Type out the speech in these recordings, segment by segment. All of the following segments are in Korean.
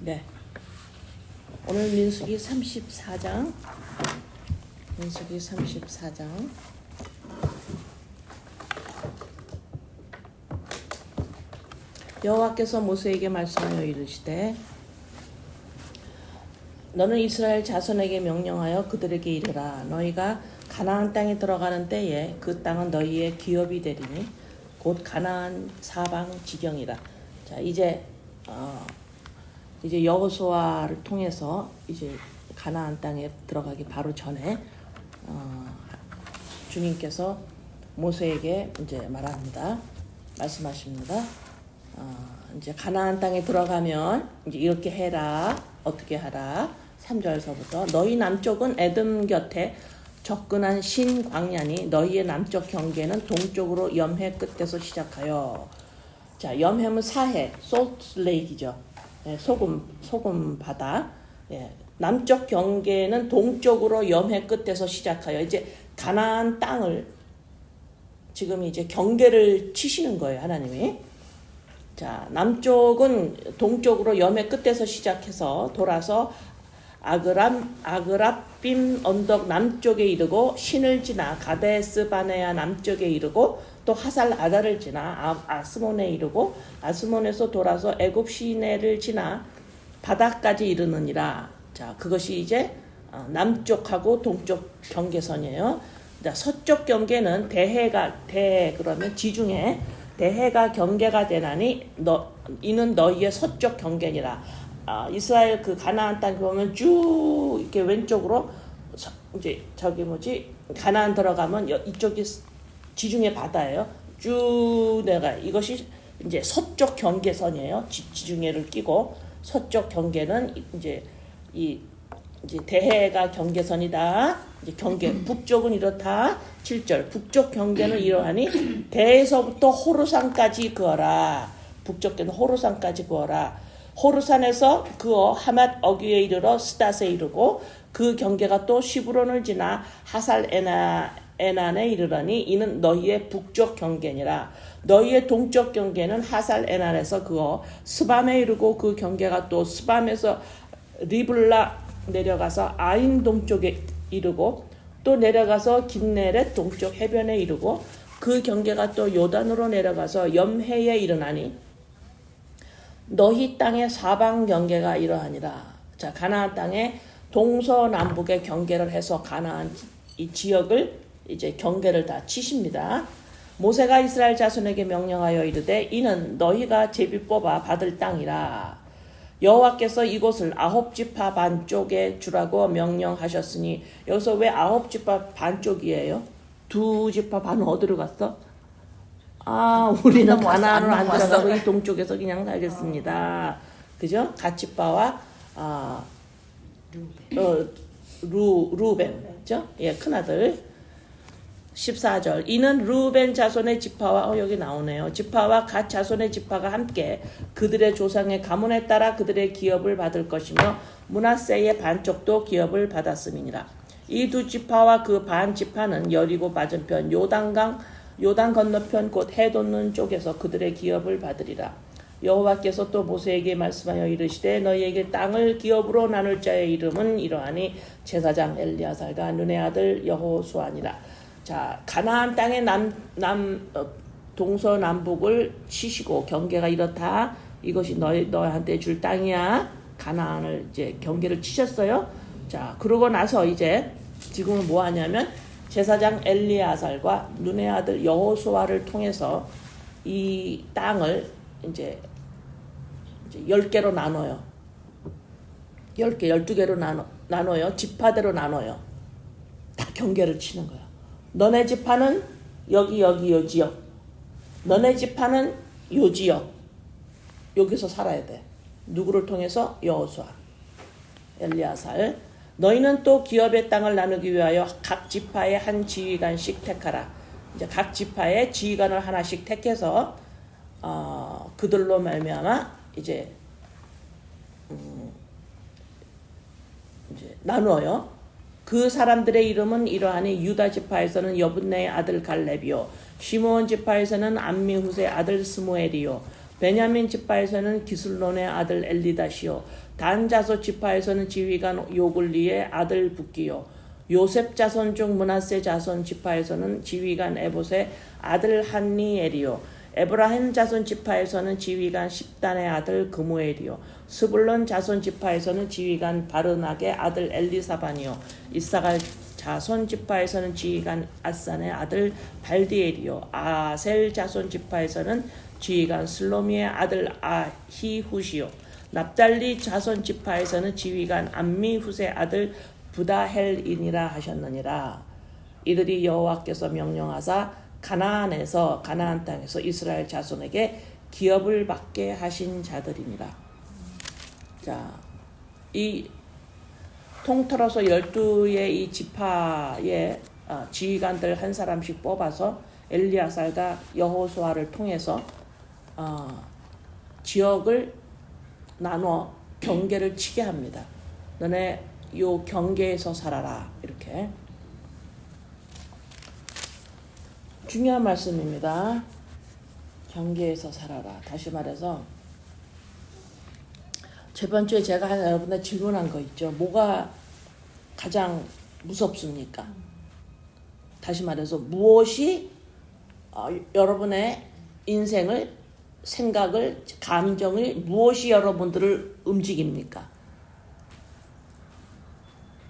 네. 오늘 민수기 34장. 민수기 34장. 여호와께서 모세에게 말씀하여 이르시되 너는 이스라엘 자손에게 명령하여 그들에게 이르라. 너희가 가나안 땅에 들어가는 때에 그 땅은 너희의 기업이 되리니 곧 가나안 사방 지경이라. 자, 이제 여호수아를 통해서 이제 가나안 땅에 들어가기 바로 전에 주님께서 모세에게 이제 말씀하십니다. 이제 가나안 땅에 들어가면 이제 이렇게 해라. 어떻게 하라? 3절서부터 너희 남쪽은 에돔 곁에 접근한 신 광야니 너희의 남쪽 경계는 동쪽으로 염해 끝에서 시작하여. 자, 염해는 사해, 솔트레이크죠. 예, 소금 바다. 예, 남쪽 경계는 동쪽으로 염해 끝에서 시작하여 이제 가나안 땅을 지금 이제 경계를 치시는 거예요, 하나님이. 자, 남쪽은 동쪽으로 염해 끝에서 시작해서 돌아서 아그라빔 언덕 남쪽에 이르고 신을 지나 가데스 바네아 남쪽에 이르고 또 하살 아다를 지나 아스몬에 이르고 아스몬에서 돌아서 애굽 시내를 지나 바다까지 이르느니라. 자, 그것이 이제 남쪽하고 동쪽 경계선이에요. 자, 서쪽 경계는 그러면 지중해 대해가 경계가 되나니 이는 너희의 서쪽 경계니라. 이스라엘 그 가나안 땅 보면 쭉 이렇게 왼쪽으로 이제 가나안 들어가면 이쪽이 지중해 바다예요. 쭉 내가 이것이 이제 서쪽 경계선이에요. 지중해를 끼고 서쪽 경계는 이제 대해가 경계선이다. 이제 경계 북쪽은 이렇다. 7절 북쪽 경계는 이러하니 대에서부터 호르산까지 그어라. 북쪽계는 호르산까지 그어라. 호르산에서 그어 하맛 어귀에 이르러 스닷에 이르고 그 경계가 또 시브론을 지나 하살 에난에 이르러니 이는 너희의 북쪽 경계니라. 너희의 동쪽 경계는 하살 에난에서 그어 스밤에 이르고 그 경계가 또 스밤에서 리블라 내려가서 아인 동쪽에 이르고 또 내려가서 긴네렛 동쪽 해변에 이르고 그 경계가 또 요단으로 내려가서 염해에 이르나니 너희 땅의 사방 경계가 이러하니라. 자, 가나안 땅의 동서남북의 경계를 해서 가나안 이 지역을 이제 경계를 다 치십니다. 모세가 이스라엘 자손에게 명령하여 이르되 이는 너희가 제비 뽑아 받을 땅이라. 여호와께서 이곳을 9지파 반쪽에 주라고 명령하셨으니 여기서 왜 9지파 반쪽이에요? 2지파 반은 어디로 갔어? 우리는 가나안으로 안 들어가고 이 동쪽에서 그냥 살겠습니다. 그죠? 갓지파와 루벤, 그죠? 예, 큰아들. 14절 이는 루벤 자손의 지파와 여기 나오네요. 지파와 갓 자손의 지파가 함께 그들의 조상의 가문에 따라 그들의 기업을 받을 것이며 므낫세의 반쪽도 기업을 받았음이니라. 이 두 지파와 그 반 지파는 여리고 맞은편 요단 건너편 곧 해 돋는 쪽에서 그들의 기업을 받으리라. 여호와께서 또 모세에게 말씀하여 이르시되 너희에게 땅을 기업으로 나눌 자의 이름은 이러하니 제사장 엘리야살과 눈의 아들 여호수아니라. 자, 가나안 땅의 동서남북을 치시고 경계가 이렇다. 이것이 너한테 줄 땅이야. 가나안을 이제 경계를 치셨어요. 자, 그러고 나서 이제 지금은 뭐 하냐면 제사장 엘리야살과 눈의 아들 여호수아를 통해서 이 땅을 이제 10개로 나눠요. 10개, 12개로 나눠요. 지파대로 나눠요. 다 경계를 치는 거예요. 너네 지파는 여기 요 지역. 너네 지파는 요 지역. 여기서 살아야 돼. 누구를 통해서? 여호수아, 엘리야살. 너희는 또 기업의 땅을 나누기 위하여 각 지파의 한 지휘관씩 택하라. 이제 각 지파의 지휘관을 하나씩 택해서 그들로 말미암아 이제 나누어요. 그 사람들의 이름은 이러하니 유다 지파에서는 여분네의 아들 갈렙이요 시므온 지파에서는 암미후스의 아들 스무엘이요 베냐민 지파에서는 기슬론의 아들 엘리다시요. 단 자손 지파에서는 지휘관 요글리의 아들 붓기요. 요셉 자손 중 므낫세 자손 지파에서는 지휘관 에봇의 아들 한니엘이요. 에브라임 자손 지파에서는 지휘관 십단의 아들 그무엘이요. 스불론 자손 지파에서는 지휘관 바르낙의 아들 엘리사반이요. 이사갈 자손 지파에서는 지휘관 아산의 아들 발디엘이요. 아셀 자손 지파에서는 지휘관 슬로미의 아들 아히훗이요. 납달리 자손 지파에서는 지휘관 암미훗의 아들 부다헬이니라 하셨느니라. 이들이 여호와께서 명령하사 가나안 땅에서 이스라엘 자손에게 기업을 받게 하신 자들이니라. 자, 이 통틀어서 12의 이 지파의 지휘관들 한 사람씩 뽑아서 엘리야살과 여호수아를 통해서 지역을 나눠 경계를 치게 합니다. 너네 요 경계에서 살아라. 이렇게 중요한 말씀입니다. 경계에서 살아라. 다시 말해서 저번 주에 제가 여러분한테 질문한 거 있죠. 뭐가 가장 무섭습니까? 다시 말해서 무엇이 여러분의 인생을, 생각을, 감정을, 무엇이 여러분들을 움직입니까?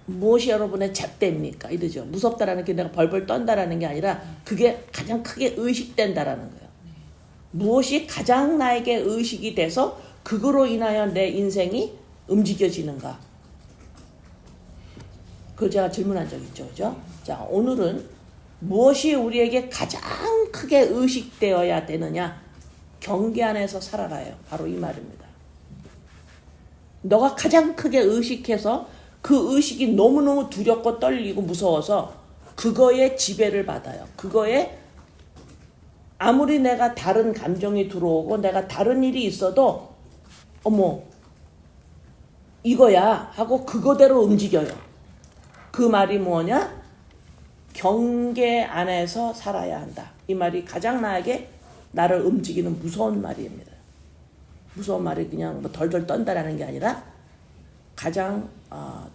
무엇이 여러분의 잣대입니까? 이러죠. 무섭다라는 게 내가 벌벌 떤다라는 게 아니라 그게 가장 크게 의식된다라는 거예요. 무엇이 가장 나에게 의식이 돼서 그거로 인하여 내 인생이 움직여지는가? 그걸 제가 질문한 적 있죠. 그죠? 자, 오늘은 무엇이 우리에게 가장 크게 의식되어야 되느냐? 경계 안에서 살아라요. 바로 이 말입니다. 너가 가장 크게 의식해서 그 의식이 너무너무 두렵고 떨리고 무서워서 그거에 지배를 받아요. 그거에 아무리 내가 다른 감정이 들어오고 내가 다른 일이 있어도 어머 이거야 하고 그거대로 움직여요. 그 말이 뭐냐? 경계 안에서 살아야 한다. 이 말이 가장 나를 움직이는 무서운 말입니다. 무서운 말이 그냥 뭐 덜덜 떤다라는 게 아니라 가장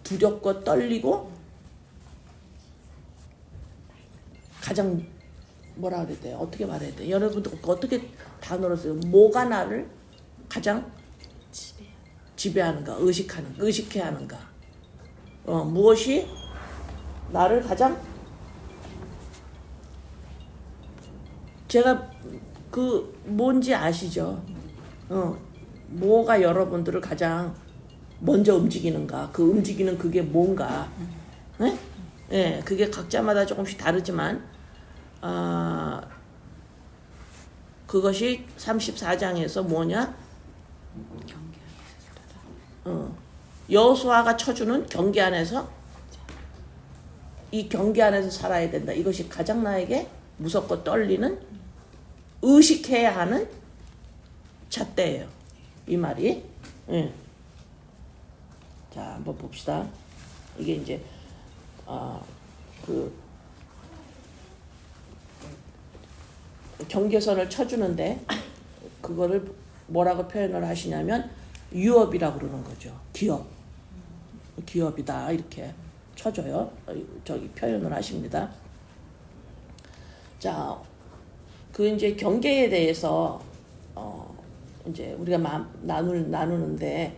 두렵고 떨리고 가장 뭐라 그래야 돼요? 어떻게 말해야 돼요? 여러분들 어떻게 단어로 써요? 뭐가 나를 가장 지배하는가? 의식해야 하는가? 무엇이 나를 가장 제가 그 뭔지 아시죠? 뭐가 여러분들을 가장 먼저 움직이는가? 그 움직이는 그게 뭔가? 네? 네, 그게 각자마다 조금씩 다르지만 그것이 34장에서 뭐냐? 여호수아가 쳐주는 경계 안에서 이 경계 안에서 살아야 된다. 이것이 가장 나에게 무섭고 떨리는 의식해야 하는 잣대예요. 이 말이. 네. 자, 한번 봅시다. 이게 이제 그 경계선을 쳐주는데 그거를 뭐라고 표현을 하시냐면 유업이라고 그러는 거죠. 기업이다 이렇게 쳐줘요. 저기 표현을 하십니다. 자, 그 이제 경계에 대해서 이제 우리가 나누는데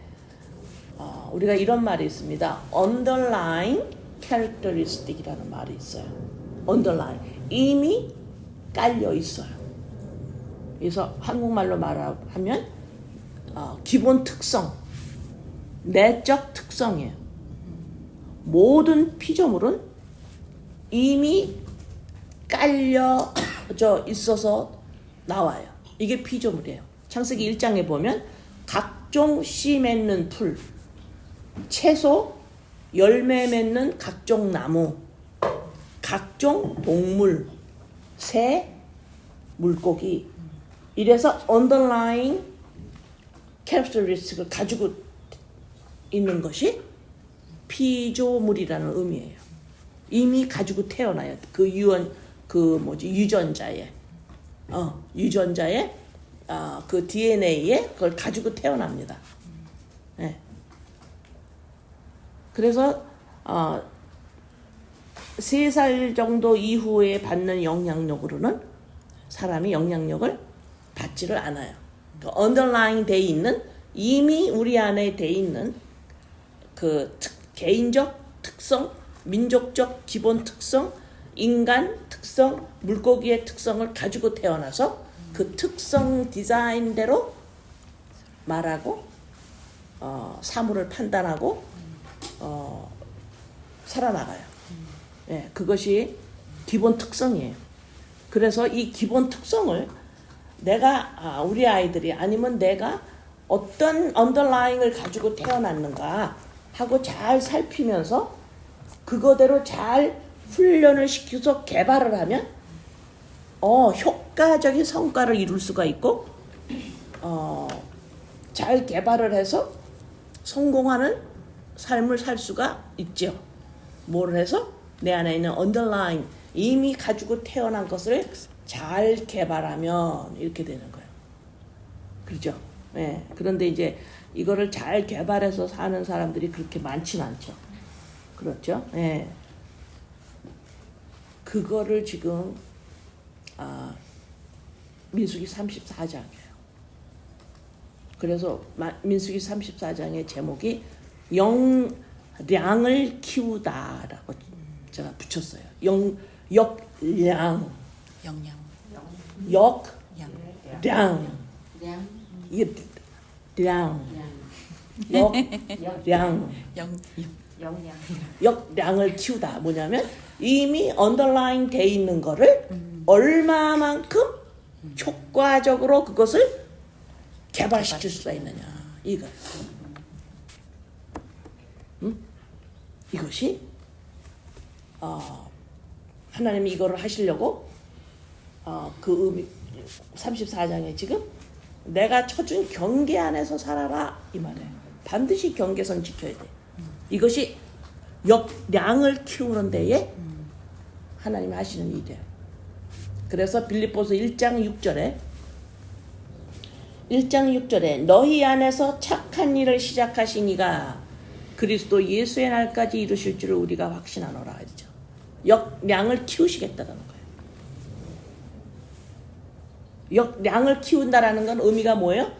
우리가 이런 말이 있습니다. underline characteristic이라는 말이 있어요. underline 이미 깔려 있어요. 그래서 한국말로 말하면 기본 특성, 내적 특성이에요. 모든 피조물은 이미 깔려져 있어서 나와요. 이게 피조물이에요. 창세기 1장에 보면 각종 씨 맺는 풀, 채소, 열매 맺는 각종 나무, 각종 동물, 새, 물고기, 이래서 underlying characteristic을 가지고 있는 것이 피조물이라는 의미예요. 이미 가지고 태어나요. 유전자에 그 DNA에 그걸 가지고 태어납니다. 예. 그래서 3살 정도 이후에 받는 영향력으로는 사람이 영향력을 받지를 않아요. 그 언더라인 돼 있는 이미 우리 안에 돼 있는 그 개인적 특성, 민족적 기본 특성, 인간 특성, 물고기의 특성을 가지고 태어나서 그 특성 디자인대로 말하고 사물을 판단하고 살아나가요. 예, 그것이 기본 특성이에요. 그래서 이 기본 특성을 내가 우리 아이들이 아니면 내가 어떤 언더라인을 가지고 태어났는가 하고 잘 살피면서 그거대로 잘 훈련을 시켜서 개발을 하면 효과적인 성과를 이룰 수가 있고 잘 개발을 해서 성공하는 삶을 살 수가 있죠. 뭘 해서? 내 안에 있는 언더라인 이미 가지고 태어난 것을 잘 개발하면 이렇게 되는 거예요. 그렇죠? 네. 그런데 이제 이거를 잘 개발해서 사는 사람들이 그렇게 많지는 않죠. 그렇죠? 네. 그거를 지금 민수기 34장이에요. 그래서 민수기 34장의 제목이 영량을 키우다라고 제가 붙였어요. 역량. 역량. 이게 량. 역량. 역량을 키우다. 뭐냐면 이미 언더라인 돼 있는 거를 얼마만큼 효과적으로 그것을 개발시킬 수가 있느냐. 이거. 이것이 하나님이 이거를 하시려고 그 의미 34장에 지금 내가 쳐준 경계 안에서 살아라 이 말이에요. 반드시 경계선 지켜야 돼. 이것이 역량을 키우는 데에 하나님이 하시는 일이에요. 그래서 빌립보서 1장 6절에 너희 안에서 착한 일을 시작하신 이가 그리스도 예수의 날까지 이루실 줄을 우리가 확신하노라 하죠. 역량을 키우시겠다는 거예요. 역량을 키운다라는 건 의미가 뭐예요?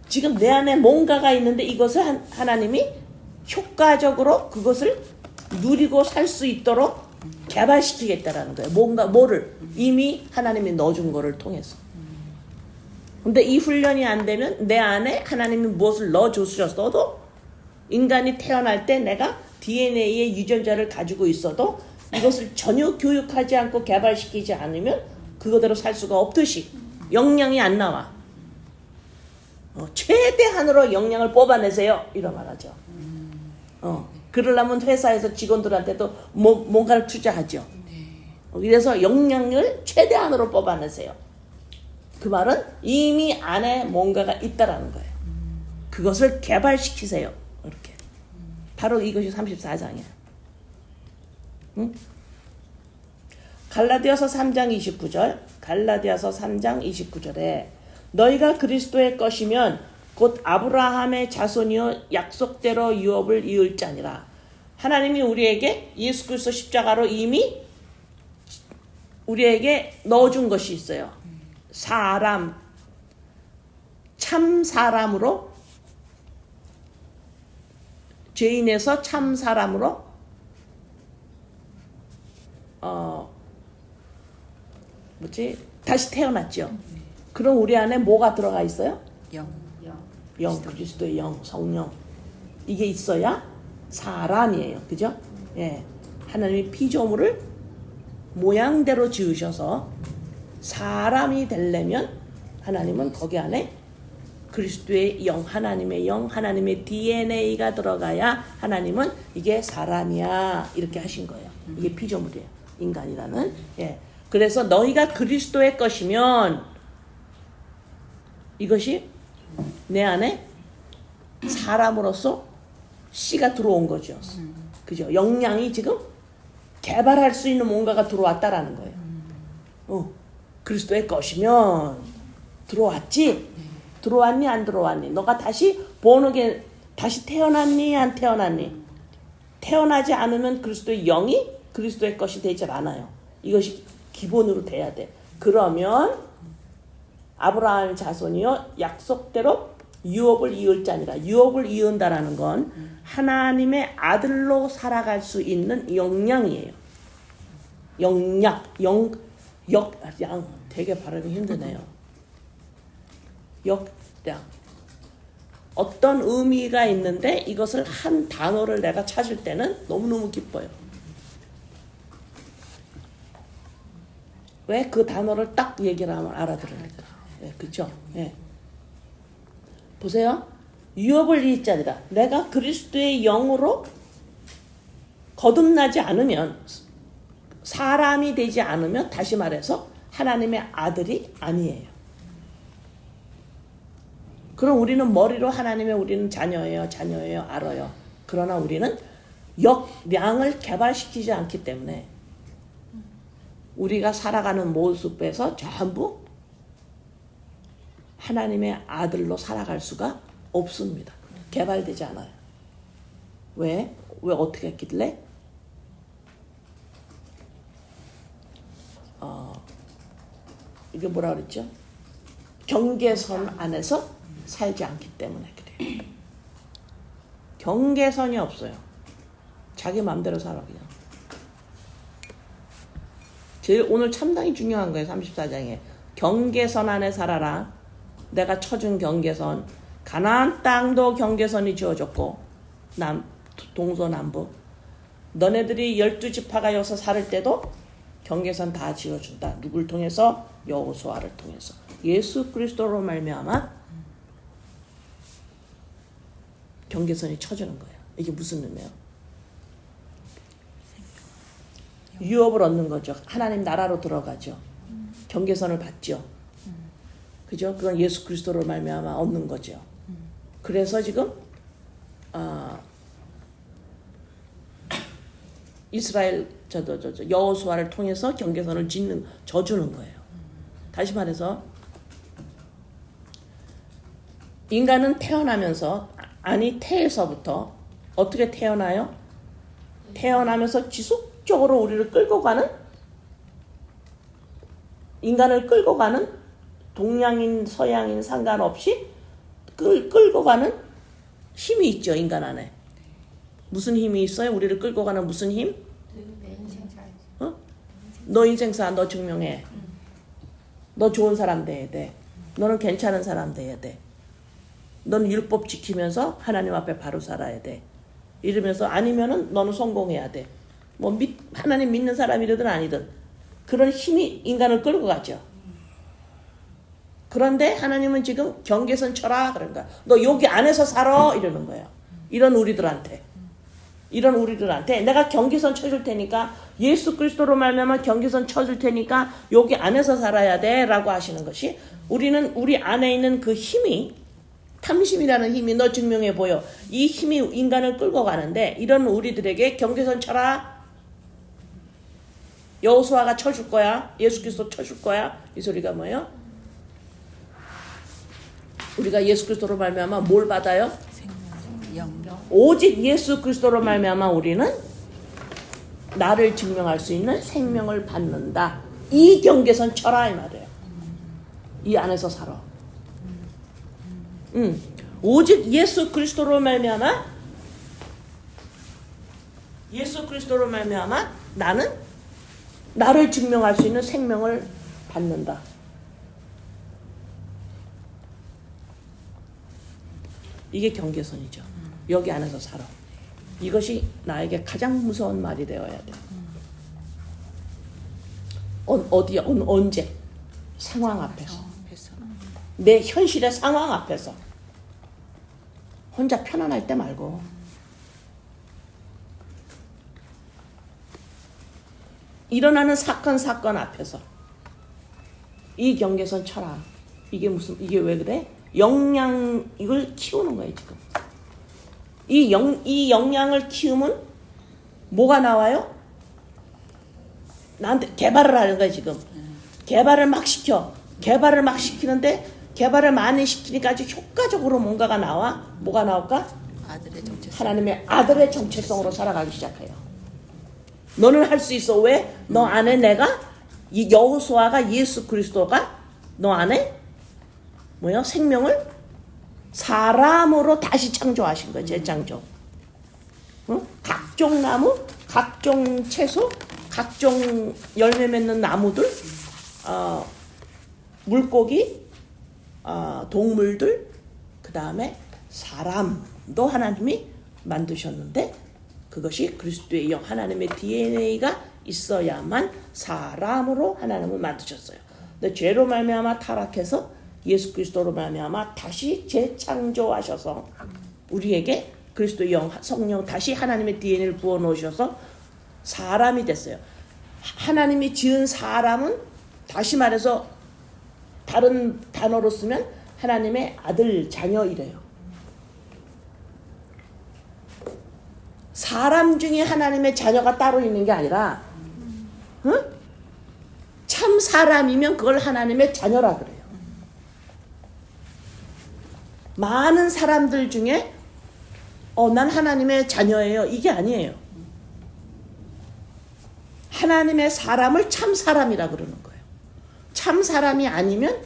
지금 내 안에 뭔가가 있는데 이것을 하나님이 효과적으로 그것을 누리고 살 수 있도록 개발시키겠다라는 거예요. 뭐를 이미 하나님이 넣어준 거를 통해서. 근데 이 훈련이 안 되면 내 안에 하나님이 무엇을 넣어주셨어도 인간이 태어날 때 내가 DNA의 유전자를 가지고 있어도 이것을 전혀 교육하지 않고 개발시키지 않으면 그거대로 살 수가 없듯이 역량이 안 나와. 최대한으로 역량을 뽑아내세요. 이런 말하죠. 그러려면 회사에서 직원들한테도 뭔가를 투자하죠. 그래서 역량을 최대한으로 뽑아내세요. 그 말은 이미 안에 뭔가가 있다라는 거예요. 그것을 개발시키세요. 이렇게. 바로 이것이 34장이에요. 응? 갈라디아서 3장 29절. 갈라디아서 3장 29절에 너희가 그리스도의 것이면 곧 아브라함의 자손이여 약속대로 유업을 이을 자니라. 하나님이 우리에게 예수 그리스도 십자가로 이미 우리에게 넣어준 것이 있어요. 사람, 참 사람으로 죄인에서 참 사람으로 다시 태어났죠. 그럼 우리 안에 뭐가 들어가 있어요? 영, 그리스도의 영, 성령. 이게 있어야 사람이에요. 그죠? 예. 하나님이 피조물을 모양대로 지으셔서 사람이 되려면 하나님은 거기 안에 그리스도의 영, 하나님의 DNA가 들어가야 하나님은 이게 사람이야 이렇게 하신 거예요. 이게 피조물이에요. 인간이라는. 예. 그래서 너희가 그리스도의 것이면 이것이 내 안에 사람으로서 씨가 들어온 거죠. 그죠? 역량이 지금 개발할 수 있는 뭔가가 들어왔다라는 거예요. 그리스도의 것이면 들어왔지? 들어왔니 안 들어왔니? 너가 다시 본어게 다시 태어났니 안 태어났니? 태어나지 않으면 그리스도의 영이 그리스도의 것이 되질 않아요. 이것이 기본으로 돼야 돼. 그러면 아브라함의 자손이요 약속대로 유업을 이을 자니라. 유업을 이은다라는 건 하나님의 아들로 살아갈 수 있는 역량이에요. 역량, 역량 되게 발음이 힘드네요. 역량. 어떤 의미가 있는데 이것을 한 단어를 내가 찾을 때는 너무너무 기뻐요. 왜? 그 단어를 딱 얘기를 하면 알아들으니까. 네, 그렇죠? 네. 보세요. 유업을 이자니라. 내가 그리스도의 영으로 거듭나지 않으면, 사람이 되지 않으면, 다시 말해서 하나님의 아들이 아니에요. 그럼 우리는 머리로 하나님의 우리는 자녀예요 알아요. 그러나 우리는 역량을 개발시키지 않기 때문에 우리가 살아가는 모습에서 전부 하나님의 아들로 살아갈 수가 없습니다. 개발되지 않아요. 왜? 왜 어떻게 했길래? 이게 뭐라 그랬죠? 경계선 안에서 살지 않기 때문에 그래요. 경계선이 없어요. 자기 마음대로 살아 그냥. 제일 오늘 참당이 중요한 거예요. 34장에 경계선 안에 살아라. 내가 쳐준 경계선. 가나안 땅도 경계선이 지어졌고 동서남북. 너네들이 12지파가 여기서 살을 때도 경계선 다 지어준다. 누굴 통해서? 여호수아를 통해서. 예수 그리스도로 말미암아 경계선이 쳐주는 거예요. 이게 무슨 의미예요? 유업을 얻는 거죠. 하나님 나라로 들어가죠. 경계선을 받죠. 그죠? 그건 예수 그리스도로 말미암아 얻는 거죠. 그래서 지금 이스라엘 여호수아를 통해서 경계선을 져주는 거예요. 다시 말해서 인간은 태어나면서 태에서부터 어떻게 태어나요? 태어나면서 지속적으로 우리를 끌고 가는, 인간을 끌고 가는, 동양인 서양인 상관없이 끌고 가는 힘이 있죠. 인간 안에 무슨 힘이 있어요? 우리를 끌고 가는 무슨 힘? 너 인생사 너 증명해. 너 좋은 사람 돼야 돼. 너는 괜찮은 사람 돼야 돼. 너는 율법 지키면서 하나님 앞에 바로 살아야 돼. 이러면서 아니면은 너는 성공해야 돼. 뭐 하나님 믿는 사람이든 아니든 그런 힘이 인간을 끌고 가죠. 그런데 하나님은 지금 경계선 쳐라 그런 거야. 너 여기 안에서 살아 이러는 거예요. 이런 우리들한테 내가 경계선 쳐줄 테니까, 예수 그리스도로 말미암아 경계선 쳐줄 테니까 여기 안에서 살아야 돼라고 하시는 것이, 우리는 우리 안에 있는 그 힘이, 탐심이라는 힘이 너 증명해 보여. 이 힘이 인간을 끌고 가는데, 이런 우리들에게 경계선 쳐라. 여호수아가 쳐줄 거야. 예수 그리스도 쳐줄 거야. 이 소리가 뭐예요? 우리가 예수 그리스도로 말미암아 뭘 받아요? 오직 예수 그리스도로 말미암아 우리는 나를 증명할 수 있는 생명을 받는다. 이 경계선 쳐라 이 말이에요. 이 안에서 살아. 오직 예수 그리스도로 말미암아 나는 나를 증명할 수 있는 생명을 받는다. 이게 경계선이죠. 여기 안에서 살아. 이것이 나에게 가장 무서운 말이 되어야 돼. 어디야? 언제? 상황 앞에서. 내 현실의 상황 앞에서. 혼자 편안할 때 말고. 일어나는 사건 앞에서. 이 경계선 쳐라. 이게 왜 그래? 이걸 키우는 거예요, 지금. 이 역량을 키우면 뭐가 나와요? 나한테 개발을 하는 거야, 지금. 개발을 막 시키는데 개발을 많이 시키니까 아주 효과적으로 뭔가가 나와. 뭐가 나올까? 아들의 정체성. 하나님의 아들의 정체성으로 살아가기 시작해요. 너는 할 수 있어. 왜? 너 안에 내가 이 여호수아가 예수 그리스도가 너 안에 뭐요? 생명을 사람으로 다시 창조하신 거예요. 재창조. 응? 각종 나무, 각종 채소, 각종 열매 맺는 나무들, 물고기, 동물들, 그 다음에 사람도 하나님이 만드셨는데 그것이 그리스도의 영, 하나님의 DNA가 있어야만 사람으로 하나님을 만드셨어요. 근데 죄로 말미암아 타락해서 예수 그리스도로 말미암아 다시 재창조하셔서 우리에게 그리스도의 영, 성령 다시 하나님의 DNA를 부어 놓으셔서 사람이 됐어요. 하나님이 지은 사람은 다시 말해서 다른 단어로 쓰면 하나님의 아들, 자녀이래요. 사람 중에 하나님의 자녀가 따로 있는 게 아니라 참 사람이면 그걸 하나님의 자녀라 그래요. 많은 사람들 중에 난 하나님의 자녀예요. 이게 아니에요. 하나님의 사람을 참 사람이라 그러는 거예요. 참 사람이 아니면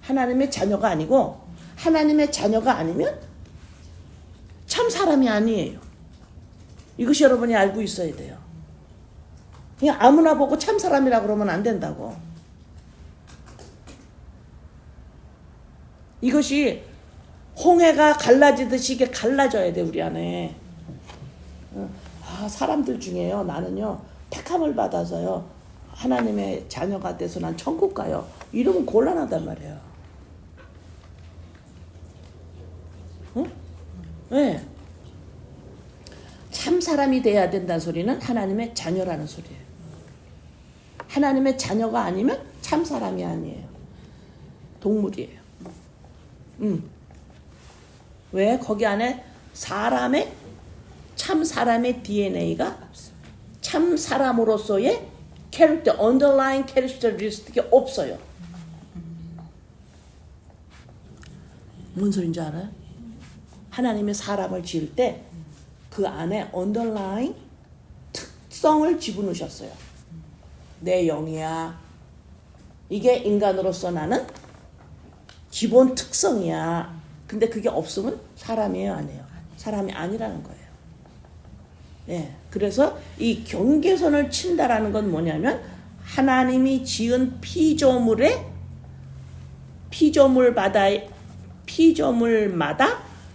하나님의 자녀가 아니고 하나님의 자녀가 아니면 참 사람이 아니에요. 이것이 여러분이 알고 있어야 돼요. 그냥 아무나 보고 참 사람이라 그러면 안 된다고. 이것이 홍해가 갈라지듯이 이게 갈라져야 돼 우리 안에. 사람들 중에요. 나는요 택함을 받아서요 하나님의 자녀가 돼서 난 천국 가요. 이러면 곤란하단 말이에요. 응? 왜? 참 사람이 돼야 된다는 소리는 하나님의 자녀라는 소리예요. 하나님의 자녀가 아니면 참 사람이 아니에요. 동물이에요. 왜? 거기 안에 사람의 참 사람의 DNA가 참 사람으로서의 캐릭터, underlying characteristic이 없어요. 뭔 소린지 알아요? 하나님의 사람을 지을 때 그 안에 underlying 특성을 집어넣으셨어요. 내 영이야. 이게 인간으로서 나는 기본 특성이야. 근데 그게 없으면 사람이에요, 아니에요? 사람이 아니라는 거예요. 예, 그래서 이 경계선을 친다라는 건 뭐냐면 하나님이 지은 피조물마다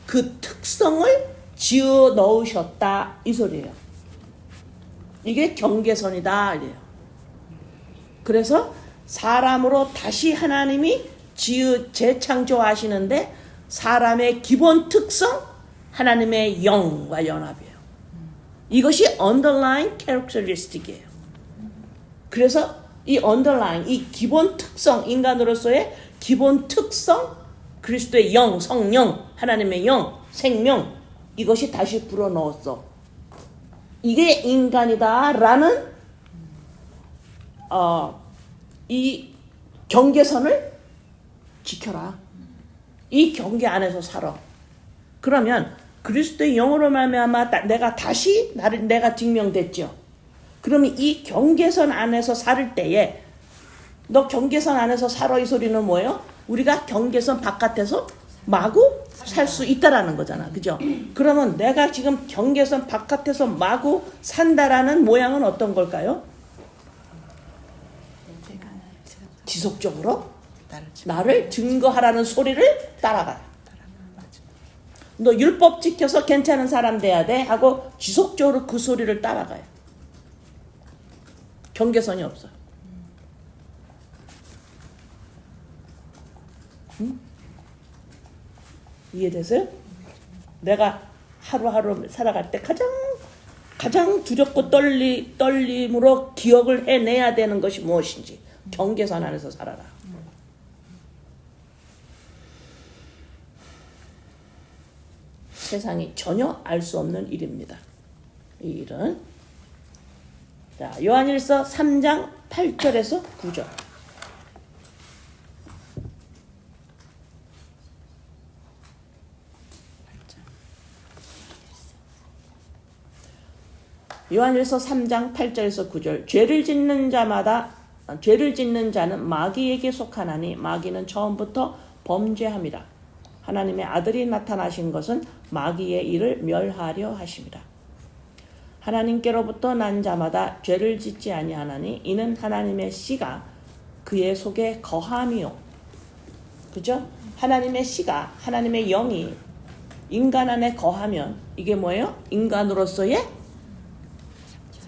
그 특성을 지어 넣으셨다 이 소리예요. 이게 경계선이다 이래요. 그래서 사람으로 다시 하나님이 재창조하시는데 사람의 기본 특성 하나님의 영과 연합이에요. 이것이 underlying characteristic이에요. 그래서 이 underlying, 이 기본 특성, 인간으로서의 기본 특성, 그리스도의 영, 성령, 하나님의 영, 생명, 이것이 다시 불어넣었어. 이게 인간이다라는 이 경계선을 지켜라. 이 경계 안에서 살아. 그러면 그리스도의 영으로 말미암아 내가 증명됐죠. 그러면 이 경계선 안에서 살 때에 너 경계선 안에서 살아 이 소리는 뭐예요? 우리가 경계선 바깥에서 마구 살 수 있다라는 거잖아. 그죠? 그러면 내가 지금 경계선 바깥에서 마구 산다라는 모양은 어떤 걸까요? 지속적으로 나를 증거하라는 소리를 따라가요. 너 율법 지켜서 괜찮은 사람 돼야 돼 하고 지속적으로 그 소리를 따라가요. 경계선이 없어요. 이해되세요? 내가 하루하루 살아갈 때 가장 두렵고 떨림으로 기억을 해내야 되는 것이 무엇인지 경계선 안에서 살아라. 세상이 전혀 알 수 없는 일입니다. 이 일은. 자, 요한일서 3장 8절에서 9절. 요한일서 3장 8절에서 9절 죄를 짓는 자는 마귀에게 속하나니 마귀는 처음부터 범죄함이라. 하나님의 아들이 나타나신 것은 마귀의 일을 멸하려 하심이라. 하나님께로부터 난 자마다 죄를 짓지 아니하나니 이는 하나님의 씨가 그의 속에 거함이요. 그죠? 하나님의 씨가, 하나님의 영이 인간 안에 거하면 이게 뭐예요? 인간으로서의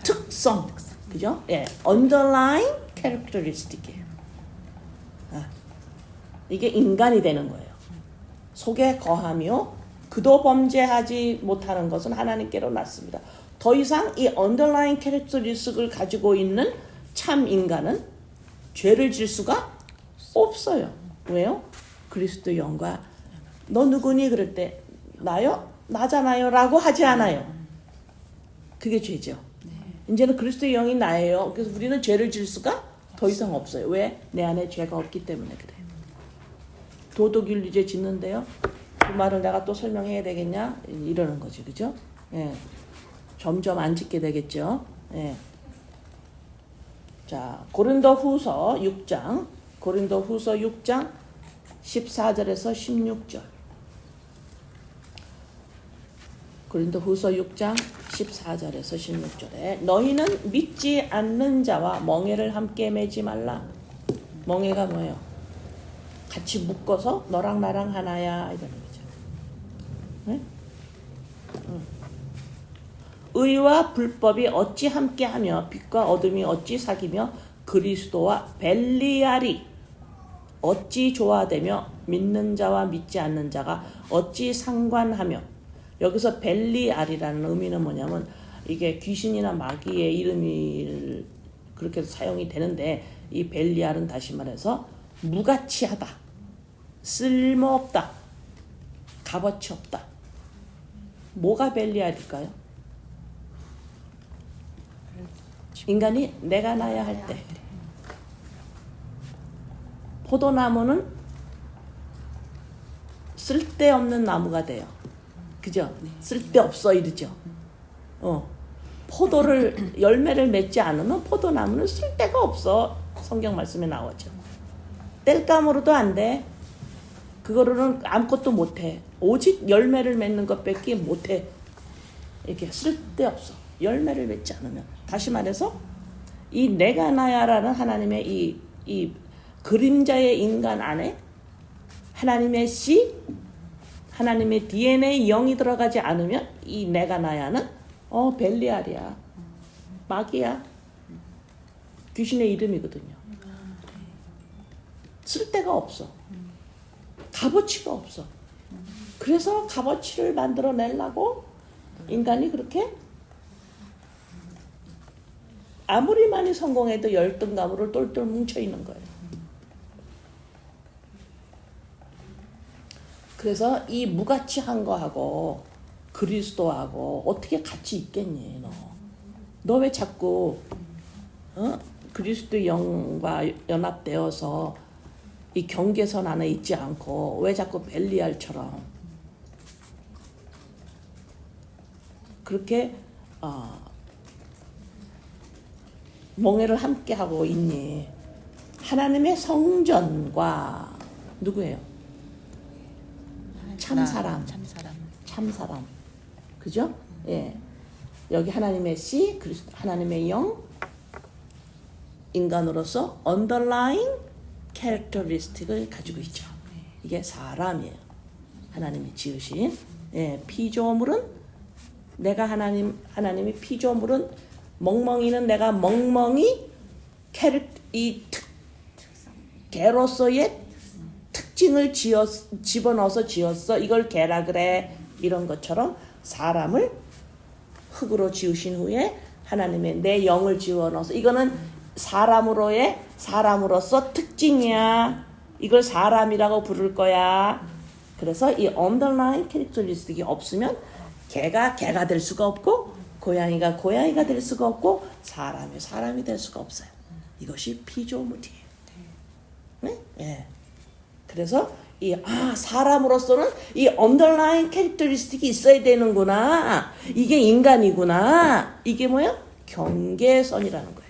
특성. 그죠? 예, underlying characteristic이에요. 이게 인간이 되는 거예요. 속에 거하며 그도 범죄하지 못하는 것은 하나님께로 났습니다. 더 이상 이 underlying characteristic을 가지고 있는 참 인간은 죄를 질 수가 없어요. 왜요? 그리스도 영과 너 누구니? 그럴 때 나요? 나잖아요 라고 하지 않아요. 그게 죄죠. 이제는 그리스도의 영이 나예요. 그래서 우리는 죄를 질 수가 더 이상 없어요. 왜? 내 안에 죄가 없기 때문에 그래요. 도덕윤리죄 짓는데요. 그 말을 내가 또 설명해야 되겠냐? 이러는 거지. 그죠? 예. 점점 안 짓게 되겠죠. 예. 자, 고린도후서 6장 14절에서 16절. 고린도후서 6장 14절에서 16절에 너희는 믿지 않는 자와 멍에를 함께 매지 말라. 멍에가 뭐예요? 같이 묶어서 너랑 나랑 하나야 이러는 거죠. 네? 의와 불법이 어찌 함께하며 빛과 어둠이 어찌 사귀며 그리스도와 벨리알이 어찌 조화되며 믿는 자와 믿지 않는 자가 어찌 상관하며. 여기서 벨리알이라는 의미는 뭐냐면 이게 귀신이나 마귀의 이름이 그렇게 사용이 되는데 이 벨리알은 다시 말해서 무가치하다, 쓸모없다, 값어치 없다. 뭐가 벨리알일까요? 인간이 내가 나야 할 때 포도나무는 쓸데없는 나무가 돼요. 그죠? 쓸데없어 이러죠. 포도를 열매를 맺지 않으면 포도나무는 쓸데가 없어. 성경 말씀에 나오죠. 땔감으로도 안 돼. 그거로는 아무것도 못해. 오직 열매를 맺는 것밖에 못해. 이렇게 쓸데없어. 열매를 맺지 않으면. 다시 말해서 이 내가 나야라는 하나님의 이 그림자의 인간 안에 하나님의 씨, 하나님의 DNA 영이 들어가지 않으면 이 내가 나야는 벨리알이야, 마귀야, 귀신의 이름이거든요. 쓸데가 없어. 값어치가 없어. 그래서 값어치를 만들어내려고 인간이 그렇게 아무리 많이 성공해도 열등감으로 똘똘 뭉쳐있는 거예요. 그래서 이 무가치한 거하고 그리스도하고 어떻게 같이 있겠니? 너 왜 자꾸 그리스도 영과 연합되어서 이 경계선 안에 있지 않고 왜 자꾸 벨리알처럼 그렇게 멍에를 함께 하고 있니? 하나님의 성전과 누구예요? 참사람. 그죠? 예. 여기 하나님의 씨, 그리스도, 하나님의 영, 인간으로서 underlying characteristic을 가지고 있죠. 이게 사람이에요. 하나님이 지으신. 예, 피조물은 내가 하나님이 피조물은 멍멍이는 내가 멍멍이 개로서의 특징을 집어넣어서 지었어. 이걸 개라 그래. 이런 것처럼 사람을 흙으로 지으신 후에 하나님의 내 영을 집어넣어서 이거는 사람으로서 특징이야. 이걸 사람이라고 부를 거야. 그래서 이 underlying characteristic이 없으면 개가 될 수가 없고 고양이가 될 수가 없고 사람이 될 수가 없어요. 이것이 피조물이에요. 네? 예. 그래서 사람으로서는 이 언더라인 캐릭터리스틱이 있어야 되는구나. 이게 인간이구나. 이게 뭐야? 경계선이라는 거예요.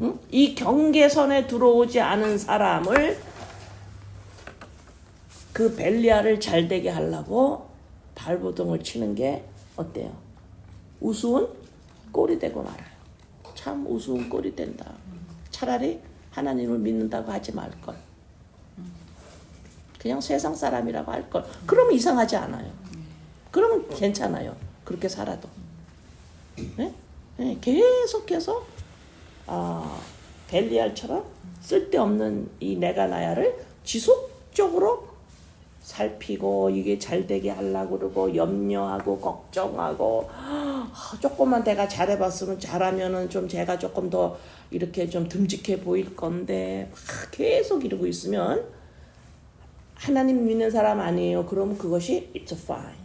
응? 이 경계선에 들어오지 않은 사람을 그 벨리알을 잘 되게 하려고 발버둥을 치는 게 어때요? 우스운 꼴이 되고 말아요. 참 우스운 꼴이 된다. 차라리 하나님을 믿는다고 하지 말걸. 그냥 세상 사람이라고 할걸. 그러면 이상하지 않아요. 그러면 괜찮아요. 그렇게 살아도. 네? 네, 계속해서 벨리알처럼 쓸데없는 이 내가 나야를 지속적으로 살피고 이게 잘 되게 하려고 그러고 염려하고 걱정하고 조금만 내가 잘해봤으면 잘하면은 좀 제가 조금 더 이렇게 좀 듬직해 보일 건데 계속 이러고 있으면 하나님 믿는 사람 아니에요. 그러면 그것이 it's fine.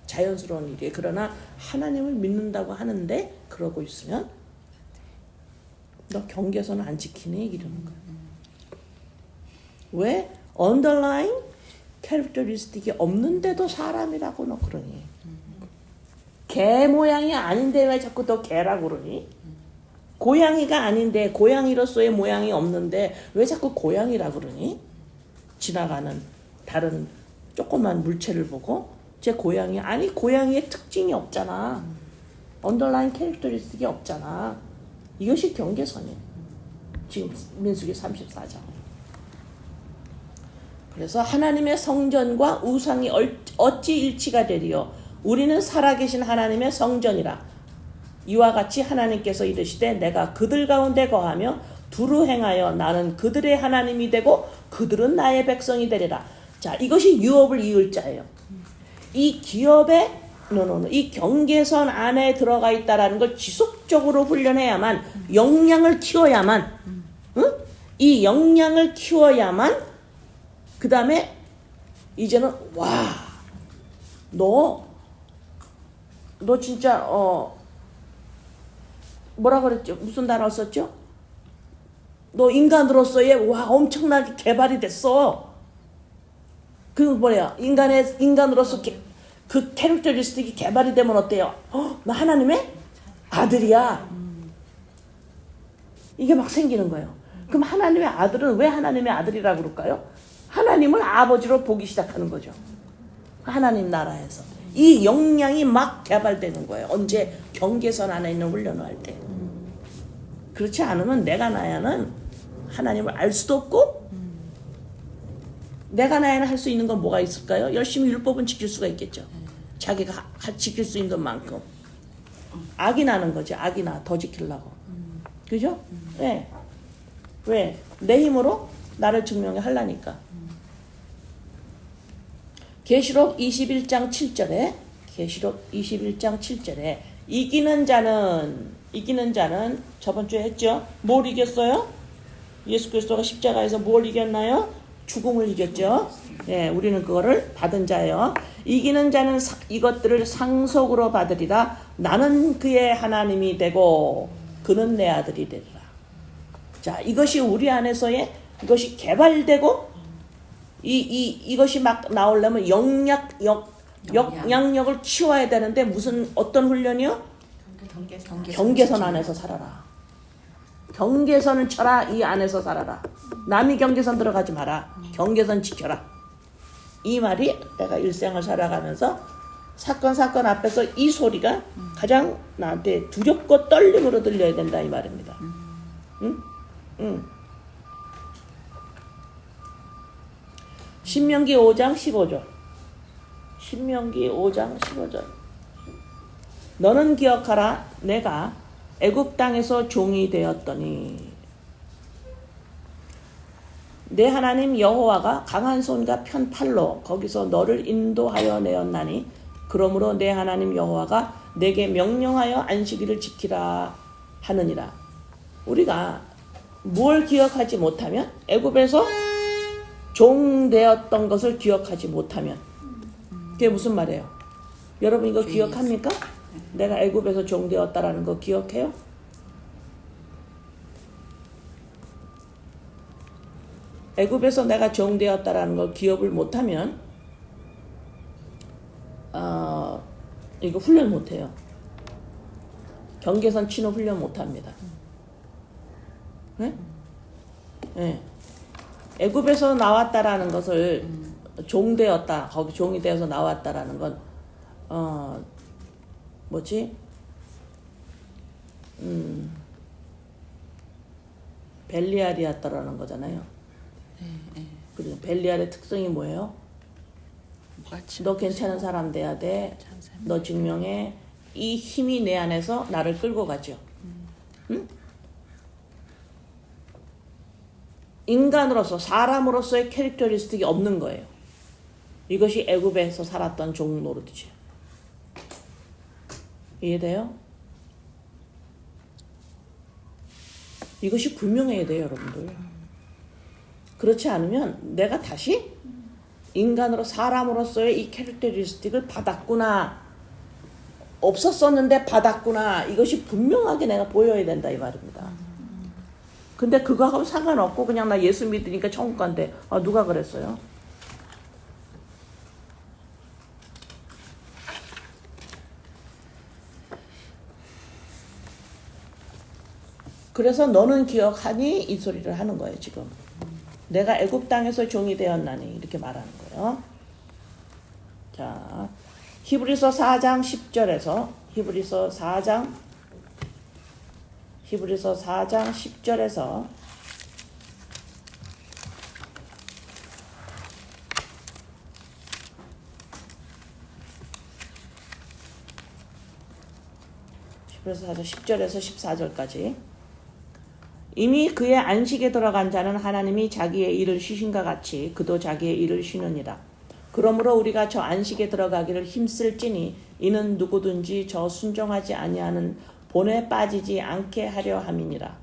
자연스러운 일이에요. 그러나 하나님을 믿는다고 하는데 그러고 있으면 너 경계선 안 지키네 이러는 거예요. 왜? underlying 캐릭터리스틱이 없는데도 사람이라고 너 그러니? 개 모양이 아닌데 왜 자꾸 너 개라고 그러니? 고양이가 아닌데 고양이로서의 모양이 없는데 왜 자꾸 고양이라고 그러니? 지나가는 다른 조그만 물체를 보고 제 고양이 아니 고양이의 특징이 없잖아. 언더라인 캐릭터리스틱이 없잖아. 이것이 경계선이에요. 지금 민수기 34장. 그래서 하나님의 성전과 우상이 어찌 일치가 되리요? 우리는 살아계신 하나님의 성전이라. 이와 같이 하나님께서 이르시되 내가 그들 가운데 거하며 두루 행하여 나는 그들의 하나님이 되고 그들은 나의 백성이 되리라. 자, 이것이 유업을 이을 자예요. 이 기업의 이 경계선 안에 들어가 있다라는 걸 지속적으로 훈련해야만 역량을 키워야만 이 역량을 키워야만 그 다음에 이제는 너 진짜 뭐라 그랬죠? 무슨 단어 썼죠? 너 인간으로서의 엄청나게 개발이 됐어. 그 뭐야? 인간으로서 그 캐릭터리스틱이 개발이 되면 어때요? 너 하나님의 아들이야. 이게 막 생기는 거예요. 그럼 하나님의 아들은 왜 하나님의 아들이라고 그럴까요? 하나님을 아버지로 보기 시작하는 거죠. 하나님 나라에서. 이 역량이 막 개발되는 거예요. 언제? 경계선 안에 있는 훈련을 할 때. 그렇지 않으면 내가 나야는 하나님을 알 수도 없고 내가 나야는 할 수 있는 건 뭐가 있을까요? 열심히 율법은 지킬 수가 있겠죠. 자기가 지킬 수 있는 만큼. 악이 나는 거지. 악이 나. 더 지키려고. 그죠? 네. 왜? 내 힘으로 나를 증명해 하려니까. 계시록 21장 7절에 계시록 21장 7절에 이기는 자는 저번 주에 했죠. 뭘 이겼어요? 예수 그리스도가 십자가에서 뭘 이겼나요? 죽음을 이겼죠. 예, 우리는 그거를 받은 자예요. 이기는 자는 이것들을 상속으로 받으리라. 나는 그의 하나님이 되고 그는 내 아들이 되리라. 자, 이것이 우리 안에서의 이것이 개발되고 이것이 막 나오려면 역량력을 키워야 되는데 어떤 훈련이요? 경계선 안에서 살아라. 경계선을 쳐라. 이 안에서 살아라. 남이 경계선 들어가지 마라. 경계선 지켜라. 이 말이 내가 일생을 살아가면서 사건 앞에서 이 소리가 가장 나한테 두렵고 떨림으로 들려야 된다 이 말입니다. 응? 신명기 5장 15절. 신명기 5장 15절. 너는 기억하라. 내가 애굽 땅에서 종이 되었더니 내 하나님 여호와가 강한 손과 편 팔로 거기서 너를 인도하여 내었나니 그러므로 내 하나님 여호와가 내게 명령하여 안식일을 지키라 하느니라. 우리가 뭘 기억하지 못하면 애굽에서 종 되었던 것을 기억하지 못하면 그게 무슨 말이에요? 여러분 이거 기억합니까? 내가 애굽에서 종 되었다라는 거 기억해요? 애굽에서 내가 종되었다라는 걸 기억을 못하면 이거 훈련 못해요. 경계선 치는 훈련 못합니다. 네? 네. 애굽에서 나왔다라는 것을 종되었다, 거기 종이 되어서 나왔다라는 건 뭐지? 벨리알이었다라는 거잖아요. 그리고 벨리알의 특성이 뭐예요? 너 괜찮은 사람 돼야 돼. 너 증명해. 이 힘이 내 안에서 나를 끌고 가죠. 응? 인간으로서 사람으로서의 캐릭터리스틱이 없는 거예요. 이것이 애굽에서 살았던 종 노릇이죠. 이해돼요? 이것이 분명해야 돼요, 여러분들. 그렇지 않으면 내가 다시 인간으로 사람으로서의 이 캐릭터리스틱을 받았구나, 없었었는데 받았구나, 이것이 분명하게 내가 보여야 된다 이 말입니다. 근데 그거하고 상관없고 그냥 나 예수 믿으니까 천국 간대. 누가 그랬어요? 그래서 너는 기억하니? 이 소리를 하는 거예요 지금. 내가 애굽 땅에서 종이 되었나니 이렇게 말하는 거예요. 자, 히브리서 4장 10절에서 히브리서 4장 10절에서 히브리서 4장 10절에서 14절까지 이미 그의 안식에 들어간 자는 하나님이 자기의 일을 쉬신과 같이 그도 자기의 일을 쉬느니라. 그러므로 우리가 저 안식에 들어가기를 힘쓸지니 이는 누구든지 저 순종하지 아니하는 본에 빠지지 않게 하려 함이라.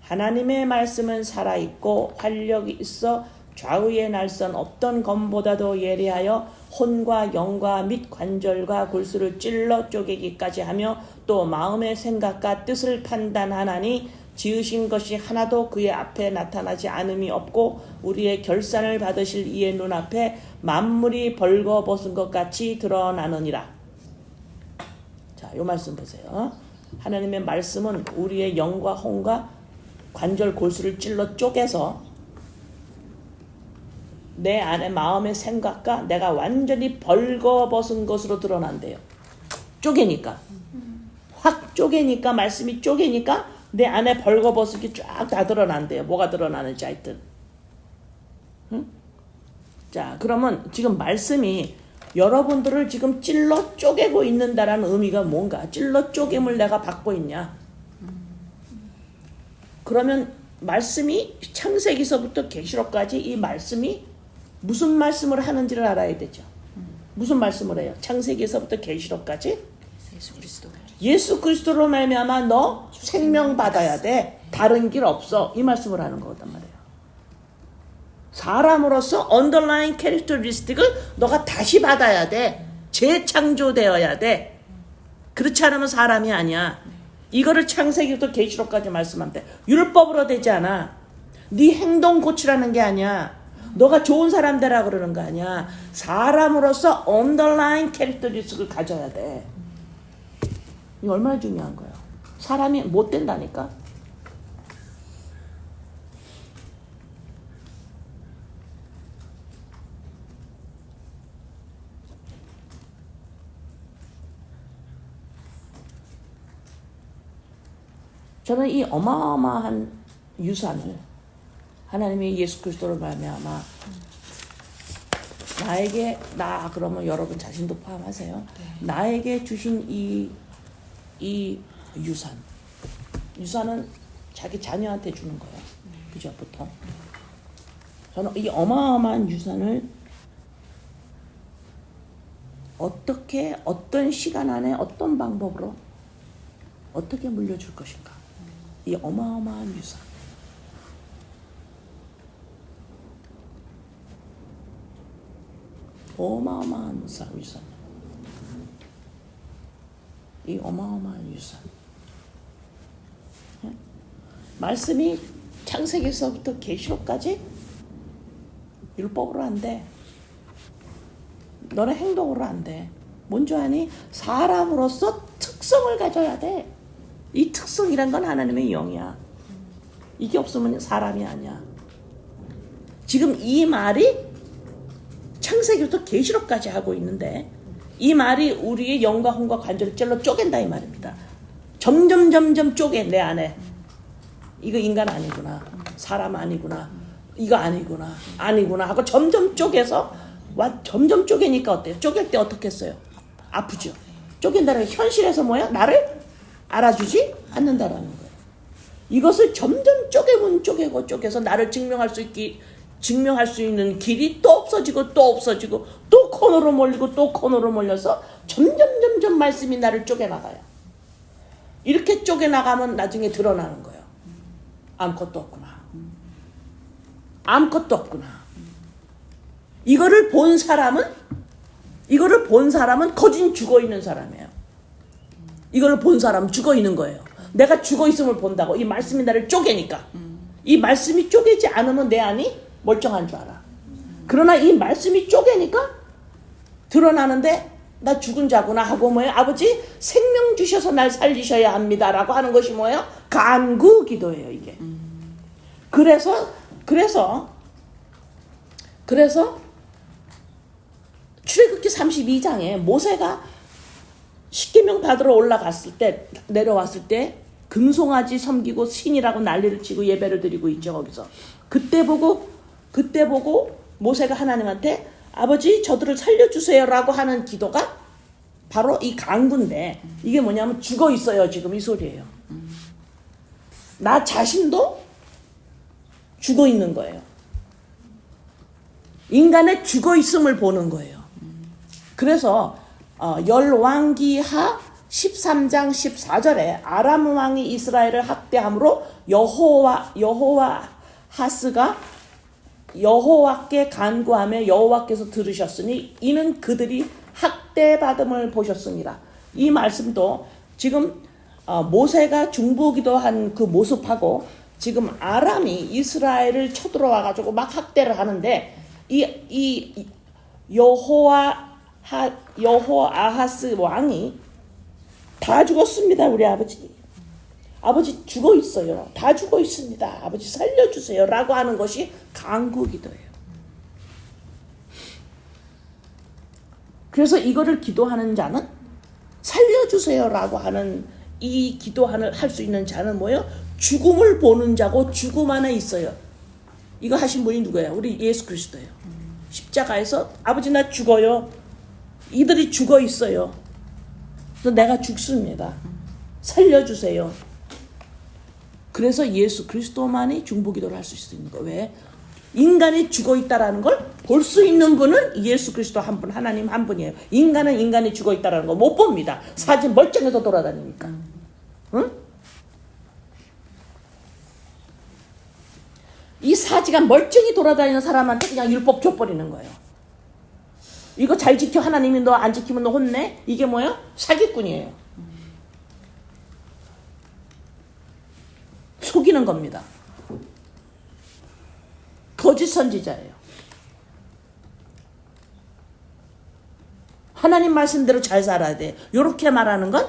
하나님의 말씀은 살아있고 활력이 있어 좌우의 날선 없던 검보다도 예리하여 혼과 영과 및 관절과 골수를 찔러 쪼개기까지 하며 또 마음의 생각과 뜻을 판단하나니 지으신 것이 하나도 그의 앞에 나타나지 않음이 없고 우리의 결산을 받으실 이의 눈앞에 만물이 벌거벗은 것 같이 드러나느니라. 자, 요 말씀 보세요. 하나님의 말씀은 우리의 영과 혼과 관절 골수를 찔러 쪼개서 내 안에 마음의 생각과 내가 완전히 벌거벗은 것으로 드러난대요. 쪼개니까. 확 쪼개니까, 말씀이 쪼개니까 내 안에 벌거벗은 게 쫙 다 드러난대요. 뭐가 드러나는지 하여튼. 응? 자, 그러면 지금 말씀이 여러분들을 지금 찔러 쪼개고 있는다라는 의미가 뭔가? 찔러 쪼개물 내가 받고 있냐? 그러면 말씀이 창세기서부터 계시록까지 이 말씀이 무슨 말씀을 하는지를 알아야 되죠. 무슨 말씀을 해요? 창세기에서부터 계시록까지 예수 그리스도로 말미암아 너 생명 받아야 돼. 다른 길 없어. 이 말씀을 하는 거단 말이에요. 사람으로서 언더라인 캐릭터리스틱을 너가 다시 받아야 돼. 재창조되어야 돼. 그렇지 않으면 사람이 아니야. 이거를 창세기부터 계시록까지 말씀하면 돼. 율법으로 되지 않아. 네 행동 고치라는 게 아니야. 너가 좋은 사람 되라 그러는 거 아니야. 사람으로서 언더라인 캐릭터리스틱을 가져야 돼. 이거 얼마나 중요한 거예요. 사람이 못 된다니까. 저는 이 어마어마한 유산을 하나님이 예수 그리스도를 말미암아 나에게, 나 그러면 여러분 자신도 포함하세요. 네. 나에게 주신 이 유산은 자기 자녀한테 주는 거예요. 그죠, 보통. 저는 이 어마어마한 유산을 어떻게, 어떤 시간 안에, 어떤 방법으로 어떻게 물려줄 것인가. 이 어마어마한 유산. 어마어마한 유산. 이 어마어마한 유산. 말씀이 창세기에서부터 계시록까지 율법으로 안 돼. 너네 행동으로 안 돼. 뭔 줄 아니? 사람으로서 특성을 가져야 돼. 이 특성이란 건 하나님의 영이야. 이게 없으면 사람이 아니야. 지금 이 말이 창세기부터 계시록까지 하고 있는데 이 말이 우리의 영과 혼과 관절을 찔러 쪼갠다 이 말입니다. 점점 쪼개 내 안에. 이거 인간 아니구나. 사람 아니구나. 이거 아니구나. 아니구나 하고 점점 쪼개서 점점 쪼개니까 어때요? 쪼갤 때 어떻게 했어요? 아프죠. 쪼갠다는 게 현실에서 뭐야? 나를 알아주지 않는다라는 거예요. 이것을 점점 쪼개면 쪼개고 쪼개서 나를 증명할 수 있는 길이 또 없어지고 또 코너로 몰리고 또 코너로 몰려서 점점 말씀이 나를 쪼개나가요. 이렇게 쪼개나가면 나중에 드러나는 거예요. 아무것도 없구나. 아무것도 없구나. 이거를 본 사람은 거진 죽어 있는 사람이에요. 이걸 본 사람은 죽어 있는 거예요. 내가 죽어 있음을 본다고. 이 말씀이 나를 쪼개니까. 이 말씀이 쪼개지 않으면 내 안이 멀쩡한 줄 알아. 그러나 이 말씀이 쪼개니까 드러나는데 나 죽은 자구나 하고 뭐예요? 아버지 생명 주셔서 날 살리셔야 합니다라고 하는 것이 뭐예요? 간구 기도예요 이게. 그래서 출애굽기 32장에 모세가 십계명 받으러 올라갔을 때 내려왔을 때 금송아지 섬기고 신이라고 난리를 치고 예배를 드리고 있죠 거기서. 그때 보고 모세가 하나님한테 아버지 저들을 살려주세요라고 하는 기도가 바로 이 간구인데 이게 뭐냐면 죽어 있어요 지금 이 소리예요. 나 자신도 죽어 있는 거예요. 인간의 죽어 있음을 보는 거예요. 그래서 열왕기하 13장 14절에 아람 왕이 이스라엘을 학대함으로 여호와하스가 여호와께 간구하며 여호와께서 들으셨으니 이는 그들이 학대받음을 보셨습니다. 이 말씀도 지금 모세가 중보기도한 그 모습하고 지금 아람이 이스라엘을 쳐들어와 가지고 막 학대를 하는데 이 여호아하스 왕이 다 죽었습니다. 우리 아버지 죽어 있어요. 다 죽어 있습니다. 아버지 살려주세요 라고 하는 것이 간구기도예요. 그래서 이거를 기도하는 자는 살려주세요 라고 하는 이 기도를 할 수 있는 자는 뭐예요? 죽음을 보는 자고 죽음 안에 있어요. 이거 하신 분이 누구예요? 우리 예수 그리스도예요. 십자가에서 아버지 나 죽어요. 이들이 죽어 있어요. 그래서 내가 죽습니다. 살려주세요. 그래서 예수 그리스도만이 중보기도를 할 수 있는 거예요. 왜? 인간이 죽어 있다라는 걸 볼 수 있는 분은 예수 그리스도 한 분, 하나님 한 분이에요. 인간은 인간이 죽어 있다라는 거 못 봅니다. 사진 멀쩡해서 돌아다니니까. 응? 이 사지가 멀쩡히 돌아다니는 사람한테 그냥 율법 줘버리는 거예요. 이거 잘 지켜 하나님이 너 안 지키면 너 혼내? 이게 뭐예요? 사기꾼이에요. 속이는 겁니다. 거짓 선지자예요. 하나님 말씀대로 잘 살아야 돼. 이렇게 말하는 건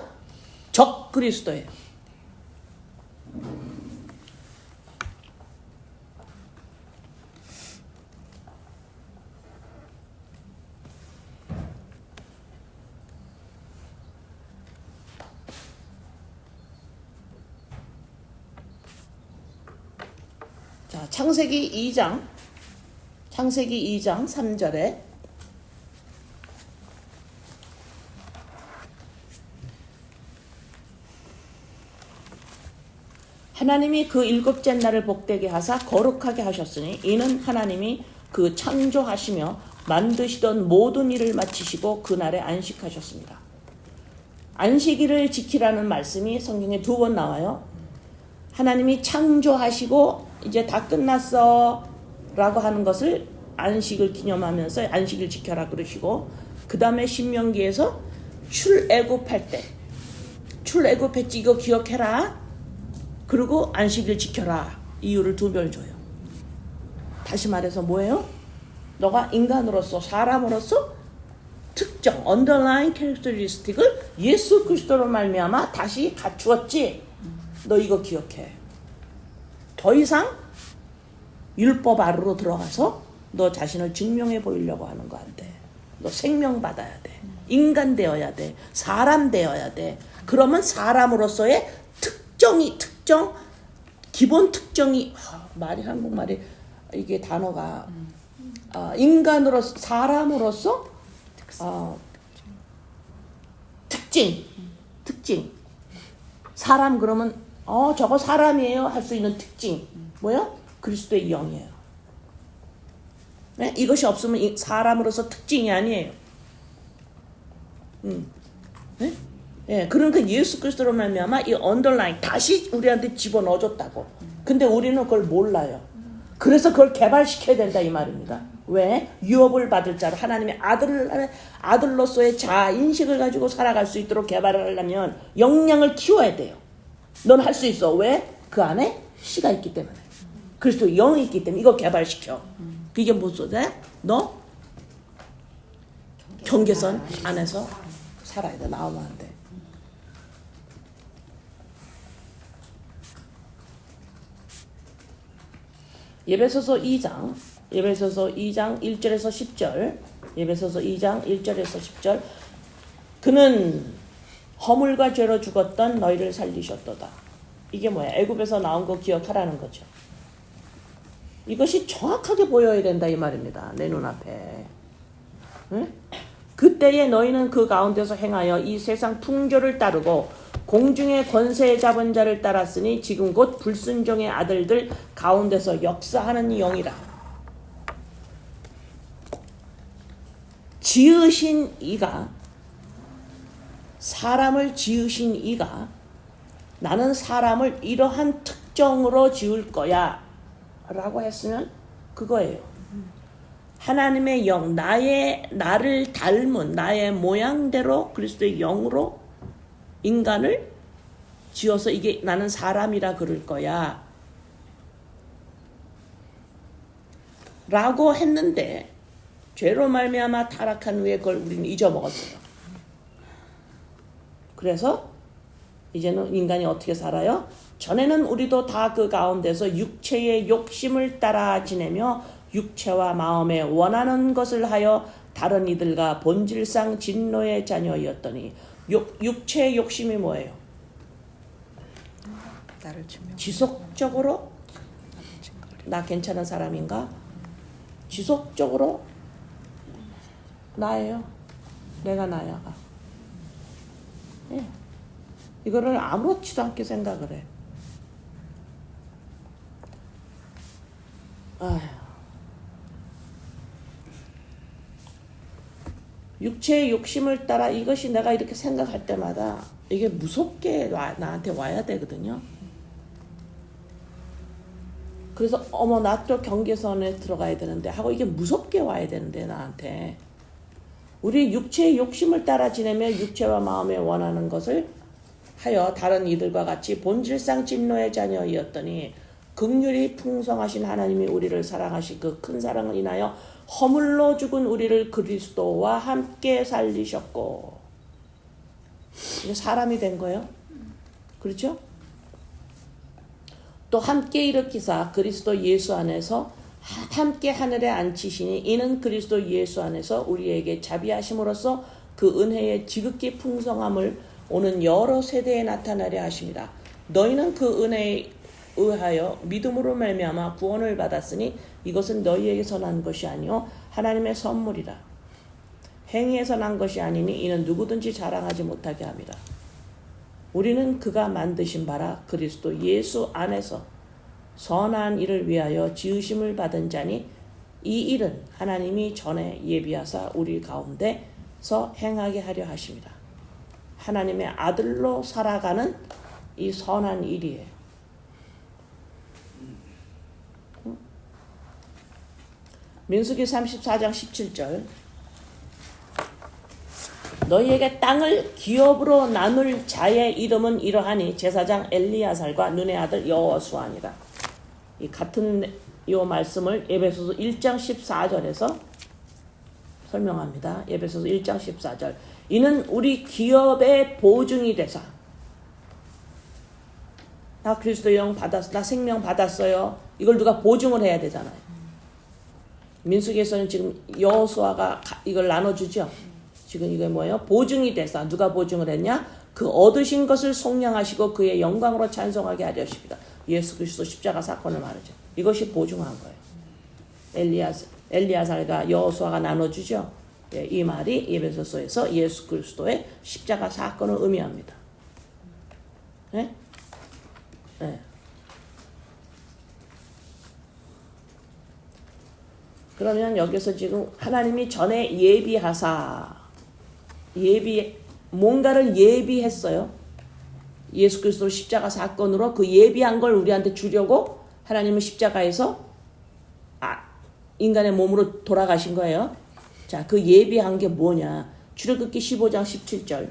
적 그리스도예요. 자, 창세기 2장 3절에 하나님이 그 일곱째 날을 복되게 하사 거룩하게 하셨으니 이는 하나님이 그 창조하시며 만드시던 모든 일을 마치시고 그날에 안식하셨습니다. 안식일을 지키라는 말씀이 성경에 2번 나와요. 하나님이 창조하시고 이제 다 끝났어 라고 하는 것을 안식을 기념하면서 안식일 지켜라 그러시고, 그 다음에 신명기에서 출애굽했지 이거 기억해라. 그리고 안식일 지켜라 이유를 두 별 줘요. 다시 말해서 뭐예요? 너가 인간으로서 사람으로서 특정 underlying characteristic을 예수 그리스도로 말미암아 다시 갖추었지. 너 이거 기억해. 더 이상 율법 아래로 들어가서 너 자신을 증명해 보이려고 하는 거 안 돼. 너 생명 받아야 돼. 인간 되어야 돼. 사람 되어야 돼. 그러면 사람으로서의 특정 기본 특정이 말이 한국말이 이게 단어가 인간으로서 사람으로서 특징 사람 그러면 저거 사람이에요 할 수 있는 특징 뭐요? 그리스도의 영이에요. 네? 이것이 없으면 사람으로서 특징이 아니에요. 네? 예, 그러니까 예수 그리스도로 말미암아 이 언더라인 다시 우리한테 집어넣어줬다고. 근데 우리는 그걸 몰라요. 그래서 그걸 개발시켜야 된다 이 말입니다. 왜? 유업을 받을 자로 하나님의 아들로서의 자아 인식을 가지고 살아갈 수 있도록 개발을 하려면 역량을 키워야 돼요. 넌 할 수 있어. 왜? 그 안에 씨가 있기 때문에. 그리스도 영이 있기 때문에 이거 개발시켜. 이게 무슨 소리야? 너 경계선 안에서 살아야 돼. 나오면 안 돼. 에베소서 2장 1절에서 10절. 에베소서 2장 1절에서 10절. 그는 허물과 죄로 죽었던 너희를 살리셨도다. 이게 뭐야? 애굽에서 나온 거 기억하라는 거죠. 이것이 정확하게 보여야 된다 이 말입니다. 내 눈앞에. 응? 그때에 너희는 그 가운데서 행하여 이 세상 풍조를 따르고 공중의 권세 잡은 자를 따랐으니 지금 곧 불순종의 아들들 가운데서 역사하는 영이라. 지으신 이가 사람을 지으신 이가 나는 사람을 이러한 특정으로 지을 거야 라고 했으면 그거예요. 하나님의 영, 나를 닮은 나의 모양대로 그리스도의 영으로 인간을 지어서 이게 나는 사람이라 그럴 거야 라고 했는데 죄로 말미암아 타락한 후에 그걸 우리는 잊어먹었어요. 그래서 이제는 인간이 어떻게 살아요? 전에는 우리도 다 그 가운데서 육체의 욕심을 따라 지내며 육체와 마음에 원하는 것을 하여 다른 이들과 본질상 진노의 자녀였더니 육체의 욕심이 뭐예요? 지속적으로 나 괜찮은 사람인가? 지속적으로 나예요. 내가 나야가. 예. 이거를 아무렇지도 않게 생각을 해. 아휴. 육체의 욕심을 따라 이것이 내가 이렇게 생각할 때마다 이게 무섭게 나한테 와야 되거든요. 그래서 나 또 경계선에 들어가야 되는데 하고 이게 무섭게 와야 되는데 나한테. 우리 육체의 욕심을 따라 지내며 육체와 마음에 원하는 것을 하여 다른 이들과 같이 본질상 진노의 자녀이었더니 긍휼이 풍성하신 하나님이 우리를 사랑하신 그 큰 사랑을 인하여 허물로 죽은 우리를 그리스도와 함께 살리셨고. 이게 사람이 된 거예요. 그렇죠? 또 함께 일으키사 그리스도 예수 안에서 함께 하늘에 앉히시니 이는 그리스도 예수 안에서 우리에게 자비하심으로써 그 은혜의 지극히 풍성함을 오는 여러 세대에 나타나려 하십니다. 너희는 그 은혜에 의하여 믿음으로 말미암아 구원을 받았으니 이것은 너희에게서 난 것이 아니요 하나님의 선물이라. 행위에서 난 것이 아니니 이는 누구든지 자랑하지 못하게 합니다. 우리는 그가 만드신 바라 그리스도 예수 안에서 선한 일을 위하여 지으심을 받은 자니 이 일은 하나님이 전에 예비하사 우리 가운데서 행하게 하려 하십니다. 하나님의 아들로 살아가는 이 선한 일이에요. 민수기 34장 17절. 너희에게 땅을 기업으로 나눌 자의 이름은 이러하니 제사장 엘리야살과 눈의 아들 여호수아니라. 이 같은 요 말씀을 에베소서 1장 14절에서 설명합니다. 에베소서 1장 14절. 이는 우리 기업의 보증이 되사. 나 그리스도 영 받았어. 나 생명 받았어요. 이걸 누가 보증을 해야 되잖아요. 민수기에서는 지금 여호수아가 이걸 나눠주죠. 지금 이게 뭐예요? 보증이 되사. 누가 보증을 했냐? 그 얻으신 것을 속량하시고 그의 영광으로 찬송하게 하려 하십니다. 예수 그리스도 십자가 사건을 말하죠. 이것이 보증한 거예요. 엘리야살과 여호수아가 나눠주죠. 예, 이 말이 에베소서에서 예수 그리스도의 십자가 사건을 의미합니다. 예? 예. 그러면 여기서 지금 하나님이 전에 예비하사 뭔가를 예비했어요. 예수 그리스도 십자가 사건으로 그 예비한 걸 우리한테 주려고 하나님은 십자가에서 인간의 몸으로 돌아가신 거예요. 자, 그 예비한 게 뭐냐? 출애굽기 15장 17절.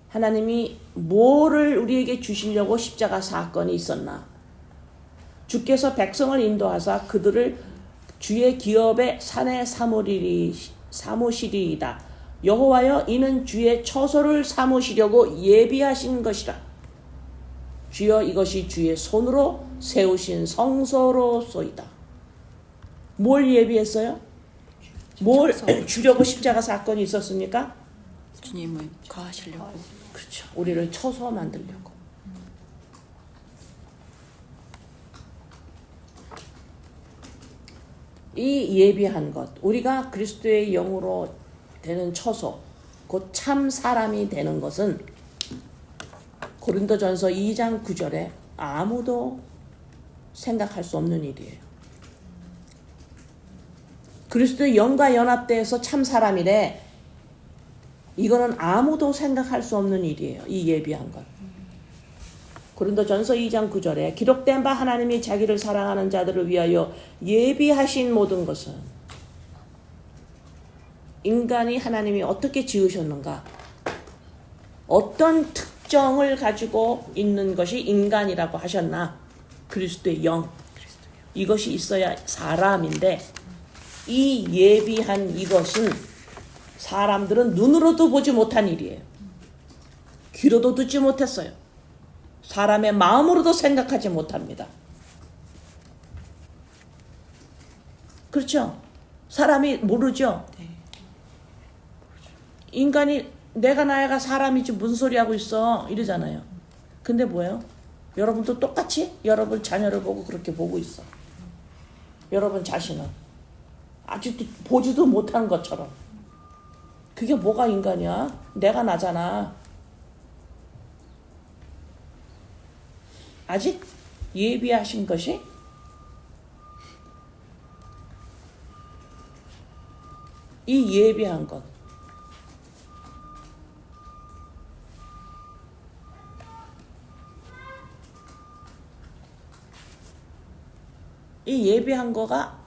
하나님이 뭐를 우리에게 주시려고 십자가 사건이 있었나? 주께서 백성을 인도하사 그들을 주의 기업의 산에 사무시리이다. 여호와여 이는 주의 처소를 사무시려고 예비하신 것이라. 주여 이것이 주의 손으로 세우신 성소로소이다. 뭘 예비했어요? 뭘 주려고 십자가 사건이 있었습니까? 주님을 거하시려고. 그렇죠. 우리를 처소 만들려고. 이 예비한 것, 우리가 그리스도의 영으로 되는 처소, 곧 참 사람이 되는 것은 고린도전서 2장 9절에 아무도 생각할 수 없는 일이에요. 그리스도의 영과 연합돼서 참 사람이래. 이거는 아무도 생각할 수 없는 일이에요. 이 예비한 것. 고린도전서 2장 9절에 기록된 바 하나님이 자기를 사랑하는 자들을 위하여 예비하신 모든 것은, 인간이 하나님이 어떻게 지으셨는가, 어떤 특정을 가지고 있는 것이 인간이라고 하셨나? 그리스도의 영, 이것이 있어야 사람인데, 이 예비한 이것은 사람들은 눈으로도 보지 못한 일이에요. 귀로도 듣지 못했어요. 사람의 마음으로도 생각하지 못합니다. 그렇죠? 사람이 모르죠? 네. 인간이 내가 나야가 사람이지 무슨 소리 하고 있어 이러잖아요. 근데 뭐예요? 여러분도 똑같이 여러분 자녀를 보고 그렇게 보고 있어. 여러분 자신은 아직도 보지도 못하는 것처럼. 그게 뭐가 인간이야? 내가 나잖아. 아직 예비하신 것이 이 예비한 것, 이 예비한 거가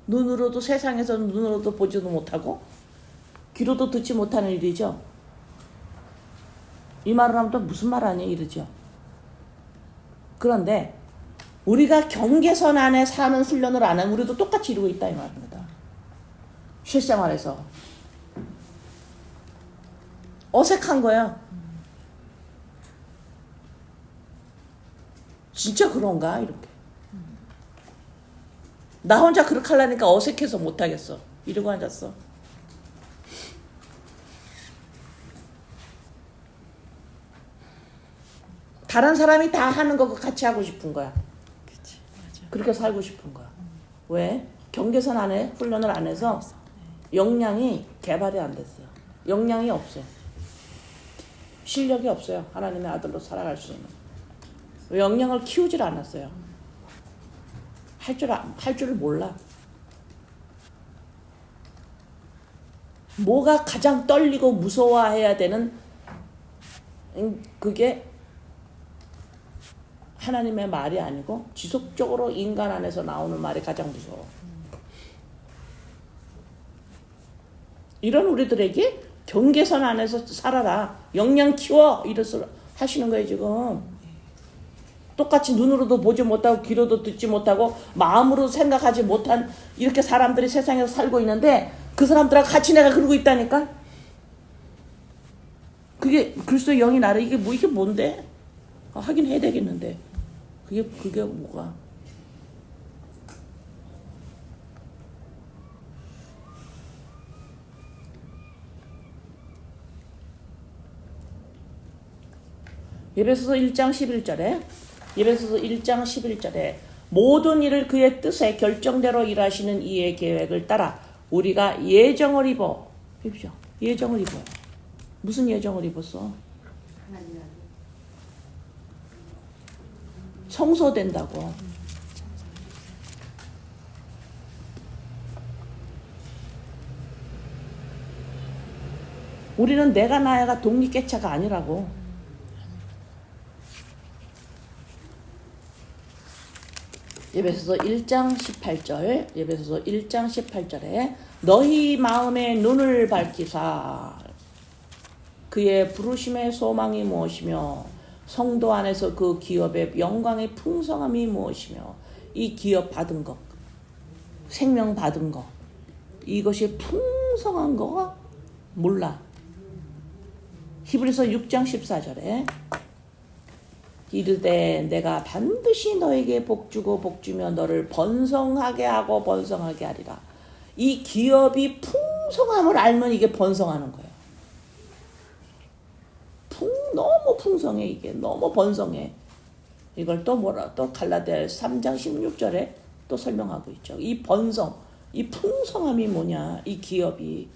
눈으로도, 세상에서 눈으로도 보지도 못하고 귀로도 듣지 못하는 일이죠. 이 말을 하면 또 무슨 말 아니야 이러죠. 그런데 우리가 경계선 안에 사는 훈련을 안 하면 우리도 똑같이 이루고 있다 이 말입니다. 실생활에서 어색한 거야. 진짜 그런가 이렇게. 나 혼자 그렇게 하려니까 어색해서 못하겠어. 이러고 앉았어. 다른 사람이 다 하는 거 같이 하고 싶은 거야. 그치, 맞아. 그렇게 살고 싶은 거야. 왜? 경계선 안에 훈련을 안 해서 역량이 개발이 안 됐어요. 역량이 없어요. 실력이 없어요. 하나님의 아들로 살아갈 수 있는. 역량을 키우질 않았어요. 할 줄을 몰라. 뭐가 가장 떨리고 무서워해야 되는 그게 하나님의 말이 아니고 지속적으로 인간 안에서 나오는 말이 가장 무서워. 이런 우리들에게 경계선 안에서 살아라. 역량 키워. 이래서 하시는 거예요 지금. 똑같이 눈으로도 보지 못하고 귀로도 듣지 못하고 마음으로 생각하지 못한 이렇게 사람들이 세상에서 살고 있는데 그 사람들하고 같이 내가 그러고 있다니까. 그게 그리스도의 영이 나를 이게 뭔데? 하긴 해야 되겠는데 그게 뭐가? 에베소서 1장 11절에 에베소서 1장 11절에 모든 일을 그의 뜻에 결정대로 일하시는 이의 계획을 따라 우리가 예정을 입어. 보십시오. 예정을 입어요. 무슨 예정을 입었어? 성소된다고. 우리는 내가 나야가 독립개체가 아니라고. 에베소서 1장 18절, 에베소서 1장 18절에 너희 마음의 눈을 밝히사 그의 부르심의 소망이 무엇이며 성도 안에서 그 기업의 영광의 풍성함이 무엇이며 이 기업 받은 것, 생명 받은 것, 이것이 풍성한 거가 몰라. 히브리서 6장 14절에 이르되 내가 반드시 너에게 복주고 복주며 너를 번성하게 하고 번성하게 하리라. 이 기업이 풍성함을 알면 이게 번성하는 거예요. 너무 풍성해. 이게 너무 번성해. 이걸 또 또 갈라디아 3장 16절에 또 설명하고 있죠. 이 번성, 이 풍성함이 뭐냐? 이 기업이,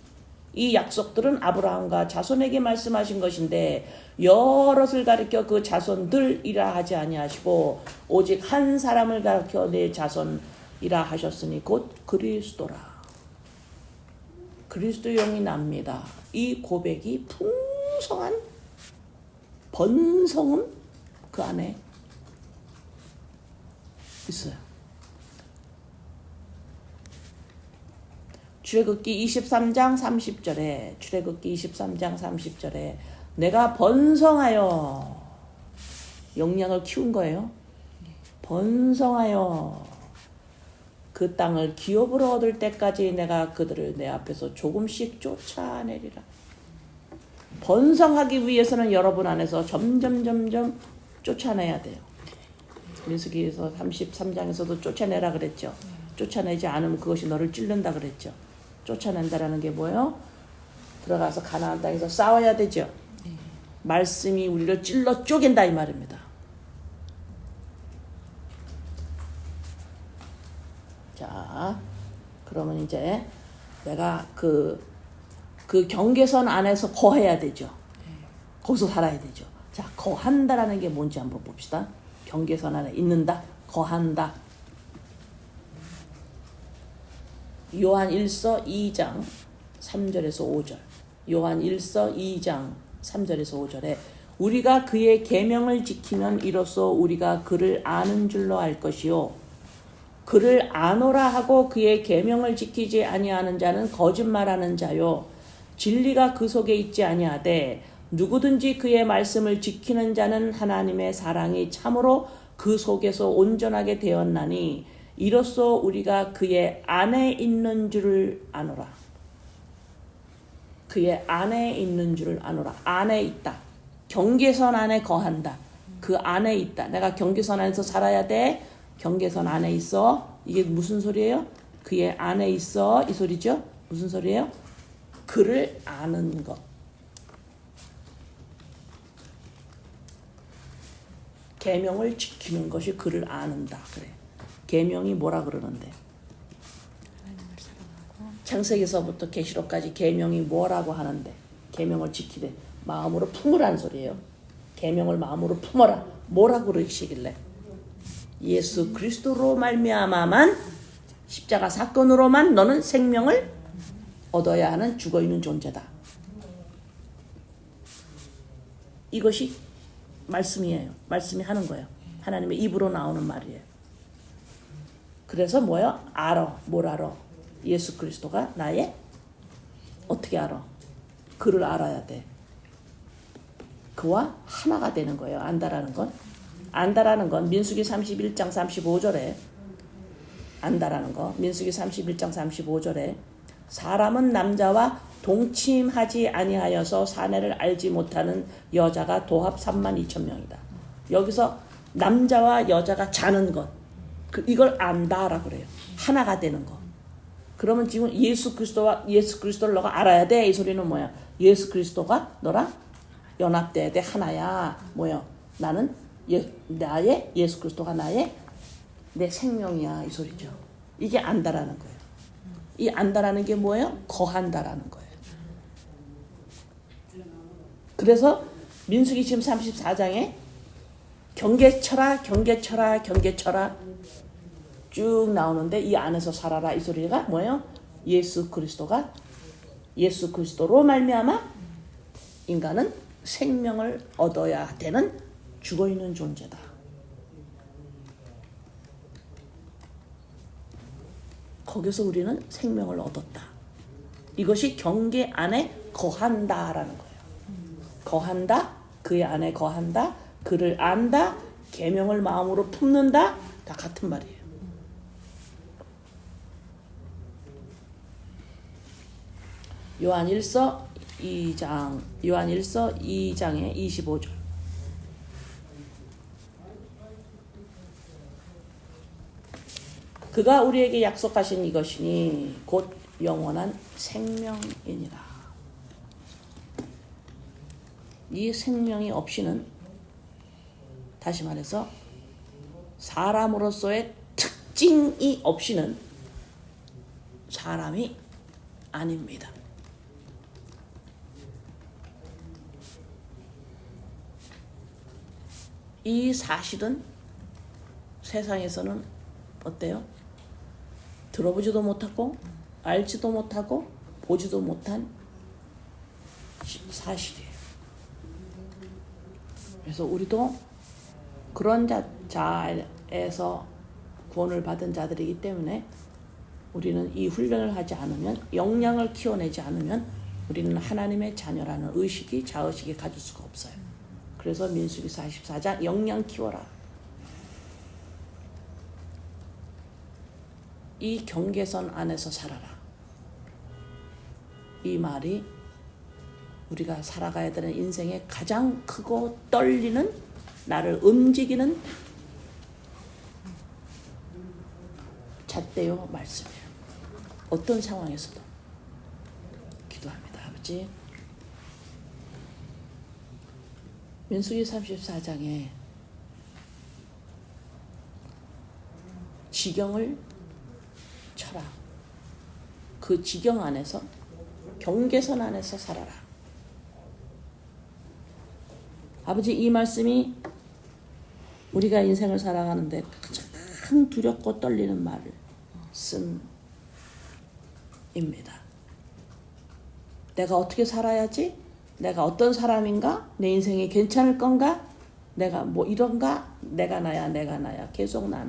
이 약속들은 아브라함과 자손에게 말씀하신 것인데 여럿을 가리켜 그 자손들이라 하지 아니하시고 오직 한 사람을 가리켜 내 자손이라 하셨으니 곧 그리스도라. 그리스도 영이 납니다. 이 고백이 풍성한 번성은 그 안에 있어요. 출애굽기 23장 30절에 출애굽기 23장 30절에 내가 번성하여 영양을 키운 거예요. 번성하여 그 땅을 기업으로 얻을 때까지 내가 그들을 내 앞에서 조금씩 쫓아내리라. 번성하기 위해서는 여러분 안에서 점점 쫓아내야 돼요. 민수기에서 33장에서도 쫓아내라 그랬죠. 쫓아내지 않으면 그것이 너를 찔른다 그랬죠. 쫓아낸다라는 게 뭐예요? 들어가서 가나안 땅에서 싸워야 되죠. 말씀이 우리를 찔러 쪼갠다 이 말입니다. 자, 그러면 이제 내가 그 경계선 안에서 거해야 되죠. 거기서 살아야 되죠. 자, 거한다라는 게 뭔지 한번 봅시다. 경계선 안에 있는다, 거한다. 요한 1서 2장 3절에서 5절. 요한 1서 2장 3절에서 5절에 우리가 그의 계명을 지키면 이로써 우리가 그를 아는 줄로 알 것이요 그를 아노라 하고 그의 계명을 지키지 아니하는 자는 거짓말하는 자요 진리가 그 속에 있지 아니하되 누구든지 그의 말씀을 지키는 자는 하나님의 사랑이 참으로 그 속에서 온전하게 되었나니 이로써 우리가 그의 안에 있는 줄을 아노라. 그의 안에 있는 줄을 아노라. 안에 있다. 경계선 안에 거한다. 그 안에 있다. 내가 경계선 안에서 살아야 돼. 경계선 안에 있어. 이게 무슨 소리예요? 그의 안에 있어. 이 소리죠? 무슨 소리예요? 그를 아는 것. 계명을 지키는 것이 그를 아는다. 그래. 계명이 뭐라 그러는데? 창세기서부터 계시록까지 계명이 뭐라고 하는데? 계명을 지키되 마음으로 품으라는 소리예요. 계명을 마음으로 품어라. 뭐라고 그러시길래? 예수 그리스도로 말미암아만 십자가 사건으로만 너는 생명을 얻어야 하는 죽어있는 존재다. 이것이 말씀이에요. 말씀이 하는 거예요. 하나님의 입으로 나오는 말이에요. 그래서 뭐요? 알아. 뭘 알아? 예수 그리스도가 나의 어떻게 알아? 그를 알아야 돼. 그와 하나가 되는 거예요. 안다라는 건 안다라는 건 민수기 31장 35절에 안다라는 거. 민수기 31장 35절에 사람은 남자와 동침하지 아니하여서 사내를 알지 못하는 여자가 도합 32,000명이다. 여기서 남자와 여자가 자는 것, 이걸 안다라고 그래요. 하나가 되는 거. 그러면 지금 예수 그리스도를 너가 알아야 돼. 이 소리는 뭐야? 예수 그리스도가 너랑 연합돼야 돼. 하나야. 뭐야? 나는 나의 예수 그리스도가 나의 내 생명이야. 이 소리죠. 이게 안다라는 거예요. 이 안다라는 게 뭐예요? 거한다라는 거예요. 그래서 민수기 지금 34장에 경계쳐라 쭉 나오는데 이 안에서 살아라 이 소리가 뭐예요? 예수 그리스도로 말미암아 인간은 생명을 얻어야 되는 죽어있는 존재다. 거기서 우리는 생명을 얻었다. 이것이 경계 안에 거한다라는 거예요. 거한다, 그의 안에 거한다, 그를 안다, 계명을 마음으로 품는다, 다 같은 말이에요. 요한일서 2장의 25절. 그가 우리에게 약속하신 이것이니 곧 영원한 생명이니라. 이 생명이 없이는, 다시 말해서 사람으로서의 특징이 없이는 사람이 아닙니다. 이 사실은 세상에서는 어때요? 들어보지도 못하고 알지도 못하고 보지도 못한 사실이에요. 그래서 우리도 그런 자에서 구원을 받은 자들이기 때문에 우리는 이 훈련을 하지 않으면, 역량을 키워내지 않으면 우리는 하나님의 자녀라는 의식이, 자의식이 가질 수가 없어요. 그래서 민수기 44장 역량 키워라. 이 경계선 안에서 살아라. 이 말이 우리가 살아가야 되는 인생의 가장 크고 떨리는, 나를 움직이는 잣대요 말씀이에요. 어떤 상황에서도 기도합니다. 아버지, 민수기 34장에 지경을 쳐라. 그 지경 안에서, 경계선 안에서 살아라. 아버지, 이 말씀이 우리가 인생을 살아가는데 가장 두렵고 떨리는 말씀입니다. 내가 어떻게 살아야지? 내가 어떤 사람인가? 내 인생이 괜찮을 건가? 내가 뭐 이런가? 내가 나야 계속 나.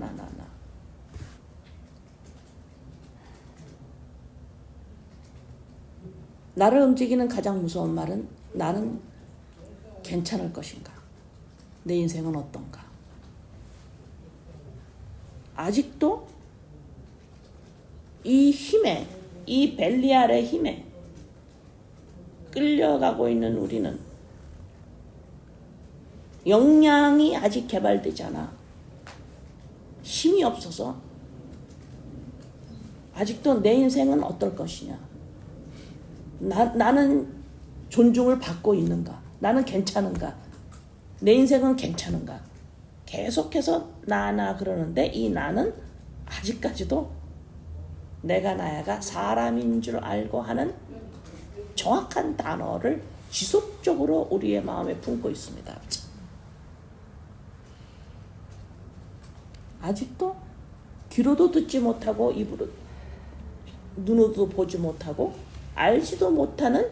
나를 움직이는 가장 무서운 말은, 나는 괜찮을 것인가? 내 인생은 어떤가? 아직도 이 힘에, 이 벨리알의 힘에 끌려가고 있는 우리는 역량이 아직 개발되지 않아. 힘이 없어서 아직도 내 인생은 어떨 것이냐? 나는 존중을 받고 있는가? 나는 괜찮은가? 내 인생은 괜찮은가? 계속해서 나 그러는데, 이 나는 아직까지도 내가 나야가 사람인 줄 알고 하는 정확한 단어를 지속적으로 우리의 마음에 품고 있습니다. 아직도 귀로도 듣지 못하고 입으로, 눈으로도 보지 못하고 알지도 못하는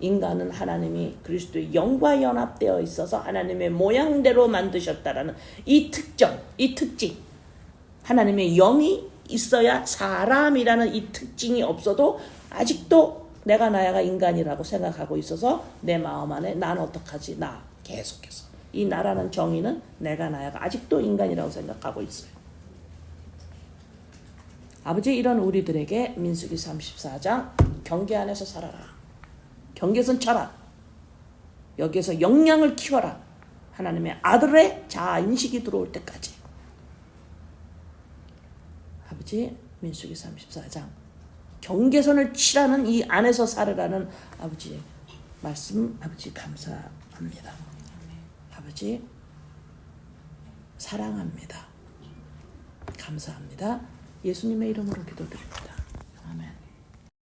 인간은 하나님이 그리스도의 영과 연합되어 있어서 하나님의 모양대로 만드셨다라는 이 특정, 이 특징, 하나님의 영이 있어야 사람이라는 이 특징이 없어도 아직도 내가 나야가 인간이라고 생각하고 있어서 내 마음 안에 난 어떡하지? 나 계속해서 이 나라는 정의는 내가 나야가 아직도 인간이라고 생각하고 있어요. 아버지 이런 우리들에게 민수기 34장 경계 안에서 살아라. 경계선 쳐라. 여기에서 역량을 키워라. 하나님의 아들의 자아인식이 들어올 때까지. 아버지 민수기 34장 경계선을 치라는 이 안에서 살으라는 아버지 말씀 아버지 감사합니다. 아버지 사랑합니다. 감사합니다. 예수님의 이름으로 기도드립니다. 아멘.